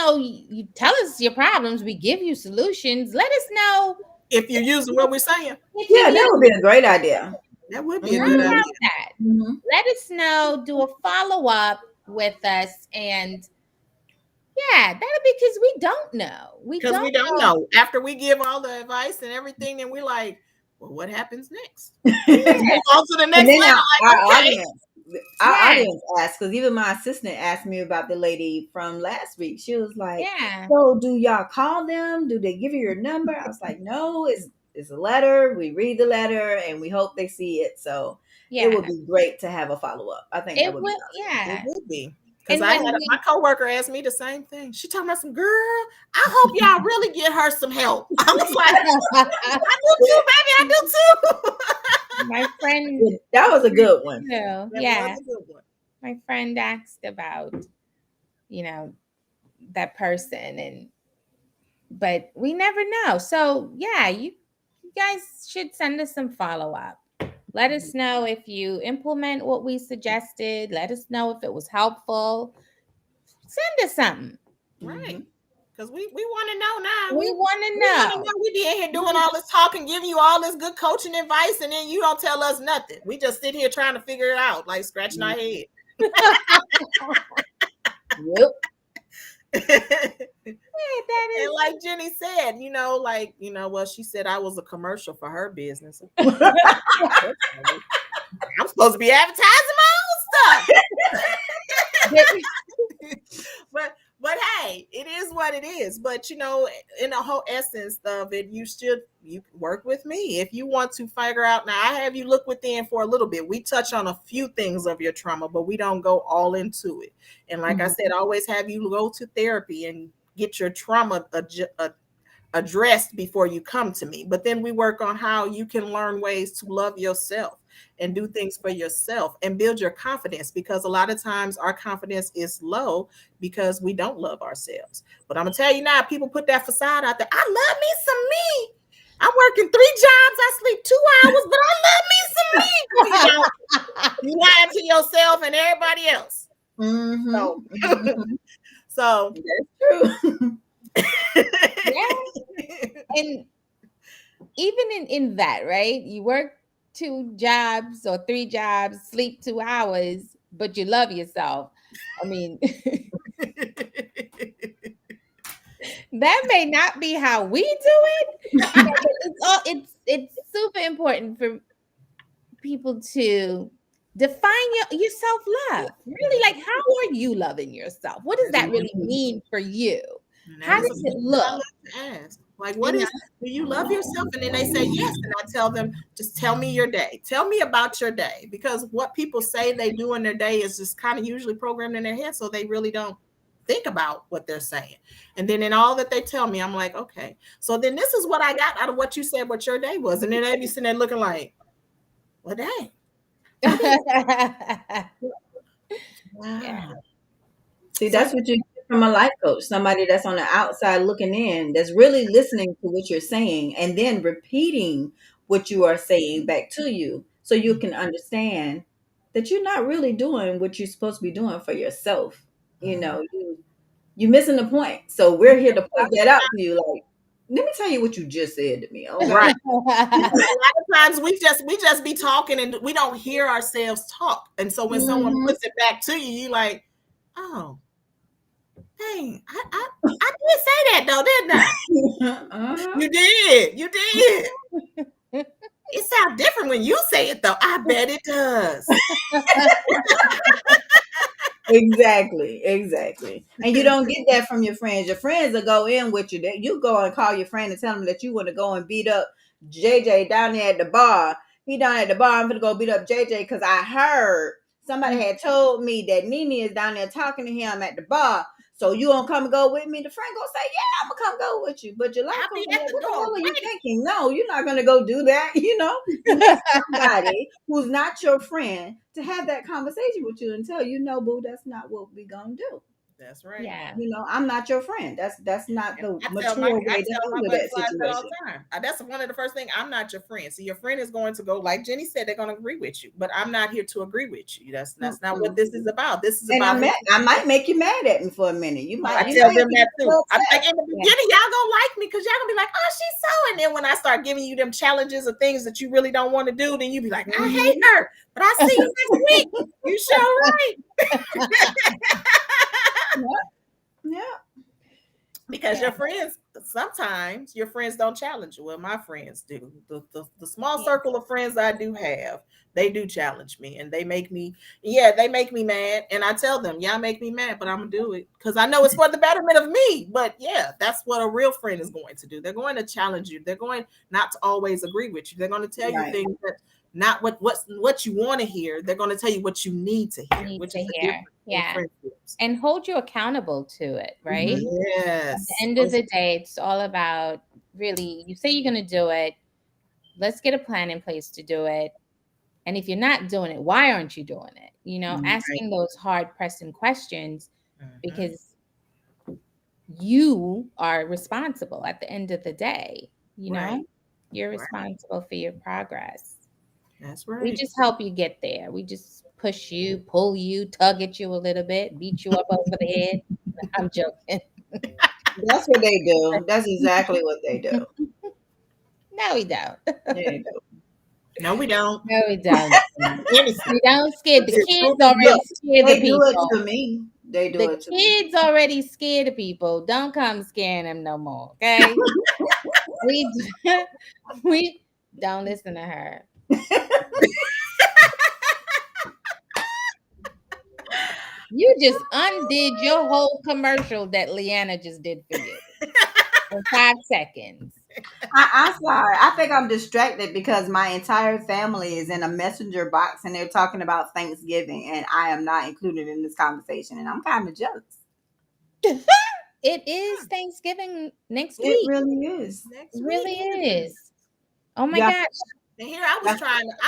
tell us your problems. We give you solutions. Let us know If you're using what we're saying, if you Yeah, that use would be a great idea. that would be a good idea. Mhm. that. Mhm. Let us know. Do a follow up with us, and yeah, that'll be because we don't know. We Because we don't don't know. know. After we give all the advice and everything, and we're like, well, what happens next? Let's Yeah, move on to the And next then level. our Like, okay. audience, our yeah, audience asked, because even my assistant asked me about the lady from last week. She was like, yeah, "So, do y'all call them? Do they give you your number?" I was like, "No, it's a letter. We read the letter, and we hope they see it." So, it yeah. would be great to have a follow up. I think that It would be will. awesome. It Yeah, would be. Because and I when had my we, coworker asked me the same thing. She talking about some girl. I hope y'all really get her some help. I was like, I do too, baby. I do too. my friend, Yeah, that was a good one. That yeah, was a good one. my friend asked about, you know, that person, and but we never know. So yeah, you guys should send us some follow up. Let us know if you implement what we suggested. Let us know if it was helpful. Send us something. Right. Hmm. Because we want to know now. We want to We want to know. know. We be in here doing all this talking, giving you all this good coaching advice, and then you don't tell us nothing. We just sit here trying to figure it out, like scratching our head. Yep. And Yeah, that is. like Jenny said, well, she said I was a commercial for her business. I'm supposed to be advertising my own stuff. but hey, it is what it is. But in the whole essence of it, you work with me if you want to figure out. Now I have you look within for a little bit. We touch on a few things of your trauma, but we don't go all into it. And like I said, always have you go to therapy and get your trauma addressed before you come to me. But then we work on how you can learn ways to love yourself and do things for yourself and build your confidence, because a lot of times our confidence is low because we don't love ourselves. But I'm gonna tell you now, people put that facade out there. I love me some me. I'm working 3 jobs. I sleep 2 hours, but I love me some me. No, you don't. You lying to yourself and everybody else. Mm-hmm. So, Mm-hmm. so That's true. Yeah. And even in that, right? You work 2 jobs or 3 jobs, sleep 2 hours, but you love yourself. I mean, that may not be how we do it, but it's super important for people to define your self-love. Really, like, how are you loving yourself? What does that really mean for you? And How that is a does it question I look? love to ask. Like, You know? do you love yourself? And then they say yes. And I tell them, just tell me your day. Tell me about your day. Because what people say they do in their day is just kind of usually programmed in their head. So they really don't think about what they're saying. And then in all that they tell me, I'm like, okay. So then this is what I got out of what you said, what your day was. And then they be sitting there looking like, well, dang. Yeah. Wow. See, So that's what you get from a life coach, somebody that's on the outside looking in, that's really listening to what you're saying and then repeating what you are saying back to you so you can understand that you're not really doing what you're supposed to be doing for yourself. You're missing the point. So we're here to point that out to you. Like, let me tell you what you just said to me. Oh my right. Because a lot of times we just be talking and we don't hear ourselves talk. And so when someone God. puts it back to you, you like, oh, Dang, I did say that though, didn't I? Uh-huh. You did. You did. It sounds different when you say it though. I bet it does. Exactly. And you don't get that from your friends. Your friends will go in with you. You go and call your friend and tell them that you want to go and beat up JJ down there at the bar. He down at the bar. I'm gonna go beat up JJ because I heard somebody had told me that Nene is down there talking to him at the bar. So you gonna come and go with me? The friend gonna say, "Yeah, I'm gonna come go with you." But your life I'll gonna be be at like, the "What the door hell are you waiting. thinking?" No, you're not gonna go do that. You need somebody who's not your friend to have that conversation with you and tell you, "No, boo, that's not what we gonna do." That's right. Yeah. I'm not your friend. That's not And the I mature way to tell my handle that butterflies that all situation. the time. That's one of the first things. I'm not your friend. So your friend is going to go, like Jenny said, they're going to agree with you. But I'm not here to agree with you. That's not what Mm-mm. this is about. This is And about. I might make you mad at me for a minute. I You tell might them be that a too. little I'm like, upset. in the Yeah. beginning, y'all gonna like me because y'all gonna be like, oh, she's so. And then when I start giving you them challenges of things that you really don't want to do, then you be like, I hate her. But I see you next week. You sure right. Yeah. Because Yeah. sometimes your friends don't challenge you. Well, my friends do. The small circle of friends I do have, they do challenge me and they make me mad. And I tell them, y'all make me mad, but I'm gonna do it because I know it's for the betterment of me. But yeah, that's what a real friend is going to do. They're going to challenge you. They're going not to always agree with you. They're going to tell you Right. things that not what you want to hear. They're going to tell you what you need to hear, Need which to is the hear. difference in Yeah. friendships. And hold you accountable to it, right? At the Yes. end of the day, it's all about really, you say you're going to do it. Let's get a plan in place to do it. And if you're not doing it, why aren't you doing it? Right. Asking those hard pressing questions Mhm. because you are responsible at the end of the day. Right. You're Right. responsible for your progress. That's We right. just help you get there. We just push you, pull you, tug at you a little bit, beat you up over the head. I'm joking. That's what they do. That's exactly what they do. No, we don't. They do. No, we don't. No, we don't. Anything. We don't scare the The kids truth is already look. scare the They do it people. to me. They do The it to me. kids already scare the people. Don't come scaring them no more. Okay. we we don't listen to her. You just undid your whole commercial that Leanna just did for you in 5 seconds. I'm sorry. I think I'm distracted because my entire family is in a messenger box and they're talking about Thanksgiving and I am not included in this conversation and I'm kind of jealous. It is Thanksgiving next It week. really is. Next It week. really is. Oh my Yeah. gosh. And here I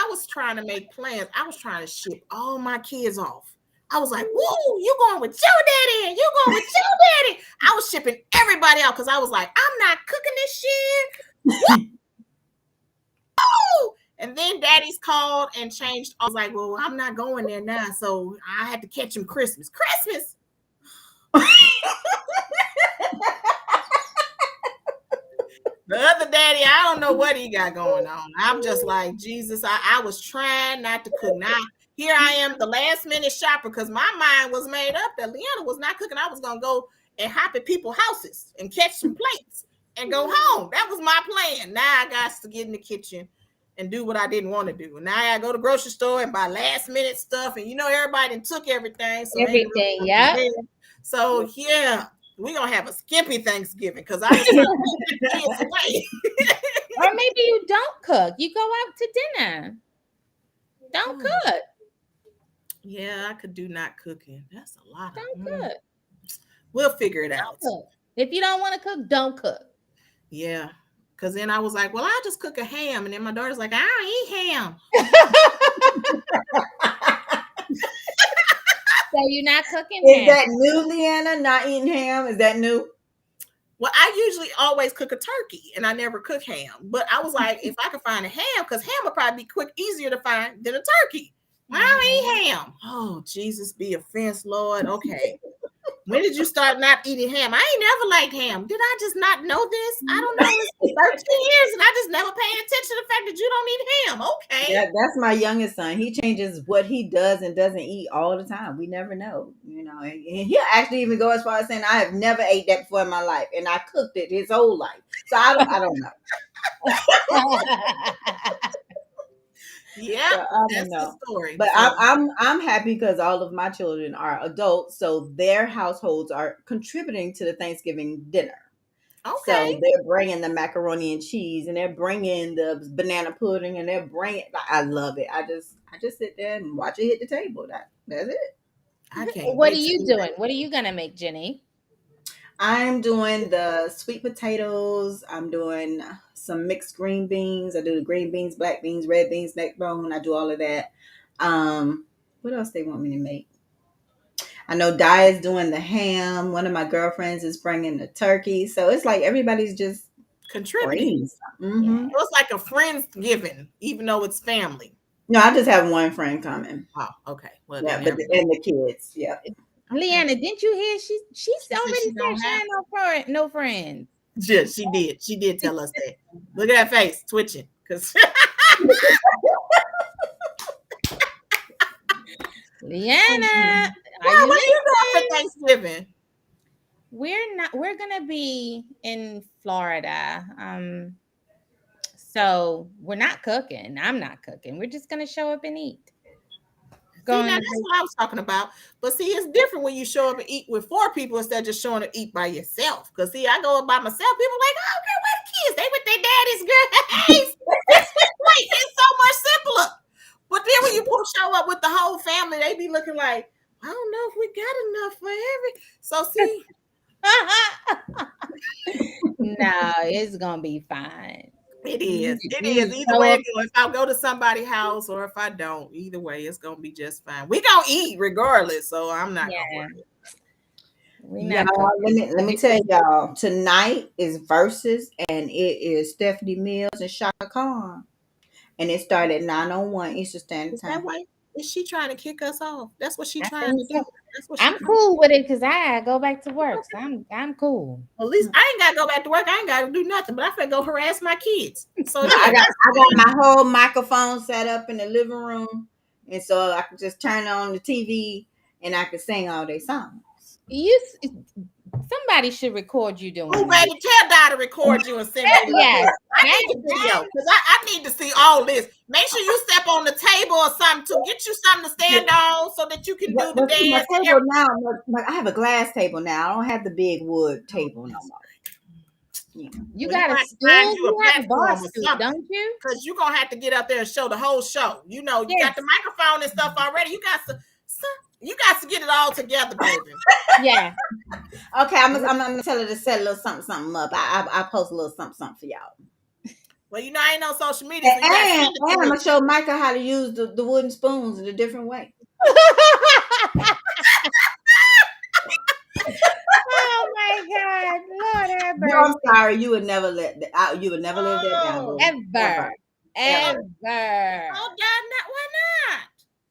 was trying to make plans. I was trying to ship all my kids off. I was like, woo, you going with your daddy and you going with your daddy. I was shipping everybody out because I was like, I'm not cooking this shit. Woo! And then daddy's called and changed. I was like, well, I'm not going there now. So I had to catch him Christmas. Christmas. The other daddy, I don't know what he got going on. I'm just like, Jesus, I was trying not to cook. Now, here I am, the last minute shopper, because my mind was made up that Leanna was not cooking. I was going to go and hop at people's houses and catch some plates and go home. That was my plan. Now I got to get in the kitchen and do what I didn't want to do. And now I go to the grocery store and buy last minute stuff. And everybody took everything. So ain't Everything. really Yep. there. So yeah, we're gonna have a skimpy Thanksgiving because I was trying to keep the kids away. Or maybe you don't cook. You go out to dinner. Don't cook. Yeah, I could do not cooking. That's a lot of Don't cook. We'll figure it out. Cook. If you don't want to cook, don't cook. Yeah. Cause then I was like, well, I'll just cook a ham. And then my daughter's like, I don't eat ham. So you're not cooking Is ham. that new, Leanna? Not eating ham? Is that new? Well, I usually always cook a turkey and I never cook ham. But I was like, if I could find a ham, because ham would probably be easier to find than a turkey. I don't eat ham. Oh, Jesus be offense, Lord. Okay. When did you start not eating ham? I ain't never liked ham. Did I just not know this? I don't know. It's 13 years and I just never paid attention to the fact that you don't eat ham. Okay. That's my youngest son. He changes what he does and doesn't eat all the time. We never know, and he'll actually even go as far as saying, "I have never ate that before in my life, and I cooked it his whole life." So I don't know. Yeah, So I that's don't know. the story. But So, I'm happy because all of my children are adults, so their households are contributing to the Thanksgiving dinner. So okay. they're bringing the macaroni and cheese, and they're bringing the banana pudding, and they're bringing. I love it. I just sit there and watch it hit the table. That's it. I can't What are wait to you do doing? that. What are you gonna make, Jenny? I'm doing the sweet potatoes. I'm doing some mixed green beans. I do the green beans, black beans, red beans, neck bone. I do all of that. What else they want me to make? I know Di is doing the ham. One of my girlfriends is bringing the turkey. So it's like everybody's just Contributing. bringing something. Yeah. So it's like a friendsgiving, even though it's family. No, I just have one friend coming. Oh, okay. Well, Yeah, then but never and the kids. Yeah. Okay. Leanna, didn't you hear? She's She said already she said don't she have. had no friends. Yes, she did. She did tell us that. Look at that face twitching. Cause Leanna, are well, you what are you doing listening? for Thanksgiving? We're gonna be in Florida. So we're not cooking. I'm not cooking. We're just gonna show up and eat. See, now Going that's what I was talking about. But see, it's different when you show up and eat with four people instead of just showing up and eat by yourself. Because see, I go by myself. People like, oh, girl, where the kids? They with their daddy's girl. Hey, this is great. It's so much simpler. But then when you show up with the whole family, they be looking like, I don't know if we got enough for every. So see, no, it's gonna be fine. it is. It You is. just Either show way up. it goes. If I go to somebody's house or if I don't, either way, it's gonna be just fine. We gonna eat regardless, so I'm not gonna Yeah, worry. we're Y'all, not cooking. let me tell y'all. Tonight is versus, and it is Stephanie Mills and Shaka Khan, and it started at 9:01 Eastern Standard Is that Time. why? Is she trying to kick us off? That's what she I trying think to do. so. That's what she I'm trying. cool with it because I go back to work. So I'm cool. Well, at least I ain't gotta go back to work. I ain't gotta do nothing, but I finna go harass my kids. So No, yeah, that's I got my whole microphone set up in the living room, and so I can just turn on the TV and I can sing all their songs. Somebody should record you oh doing that. baby, tell Di to record you and send me the Yes, video. I that, need the video because I need to see all this. Make sure you step on the table or something to get you something to stand on so that you can do the But see, my dance and table everything. now, I have a glass table now. I don't have the big wood table no more. Yeah. you Well, you got a gonna have to find stool. you a You have a bar platform or stool, something. don't you? Because you're gonna have to get up there and show the whole show. You know, you Yes. got the microphone and stuff already. You got to get it all together, baby. Yeah. Okay, I'm gonna tell her to set a little something up. I post a little something for y'all. Well, you know, I ain't on social media, so And, you got to and, send it and to I'm me. gonna show Micah how to use the wooden spoons in a different way. Oh my God, Lord have No, I'm mercy. sorry. You would never you would never live that down. Oh, Ever, Ever. ever, oh, Di, why not?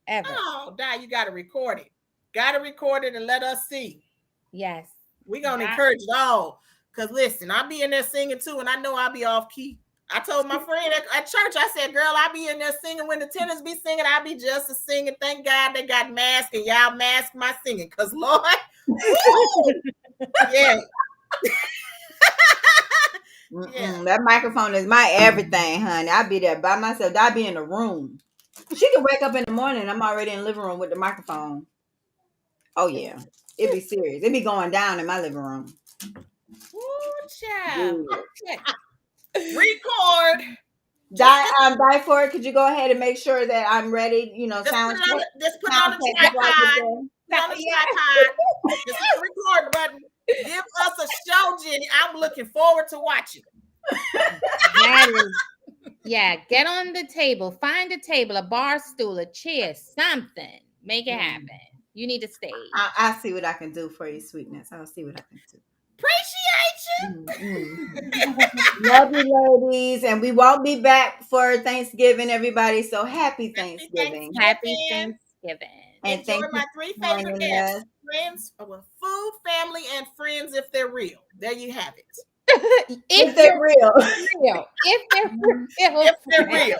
ever. Oh, Di, you got to record it. Got to record it and let us see. Yes. We're going to That- encourage it all. Because listen, I'll be in there singing too, and I know I'll be off key. I told my friend at church, I said, girl, I'll be in there singing. When the tenors be singing, I'll be just a singing. Thank God they got masks and y'all mask my singing. Because, Lord, woo, yeah. Yeah. That microphone is my everything, honey. I'll be there by myself. I'll be in the room. She can wake up in the morning. I'm already in the living room with the microphone. Oh yeah, it'd be serious. It'd be going down in my living room. Ooh, child. Yeah. Record. Die for it. Could you go ahead and make sure that I'm ready? You know, Just sound check. put it on the Sound check tripod. right Put it on the tripod. Just hit the record button. Give us a show, Jenny. I'm looking forward to watching. that is, yeah, get on the table. Find a table, a bar stool, a chair, something. Make it happen. You need a stage. I'll see what I can do for you, sweetness. I'll see what I can do. Appreciate you. Love you, ladies, and we won't be back for Thanksgiving, everybody. So happy Thanksgiving. Happy Thanksgiving. And enjoy thank my you three for favorite joining guests. us. Friends, well, food, family, and friends if they're real. There you have it. If they're real. real, if they're real, If they're real.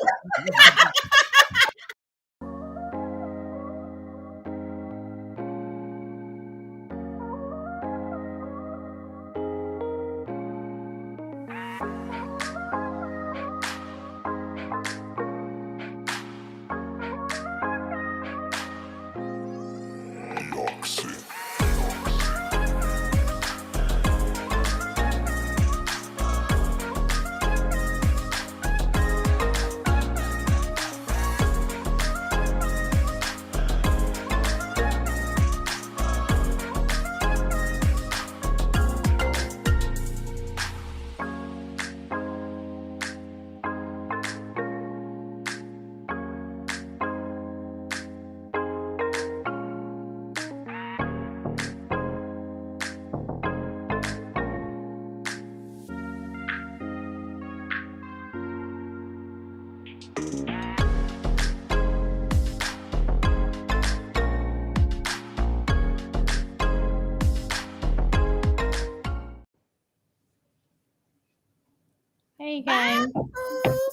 Hey guys. Bye.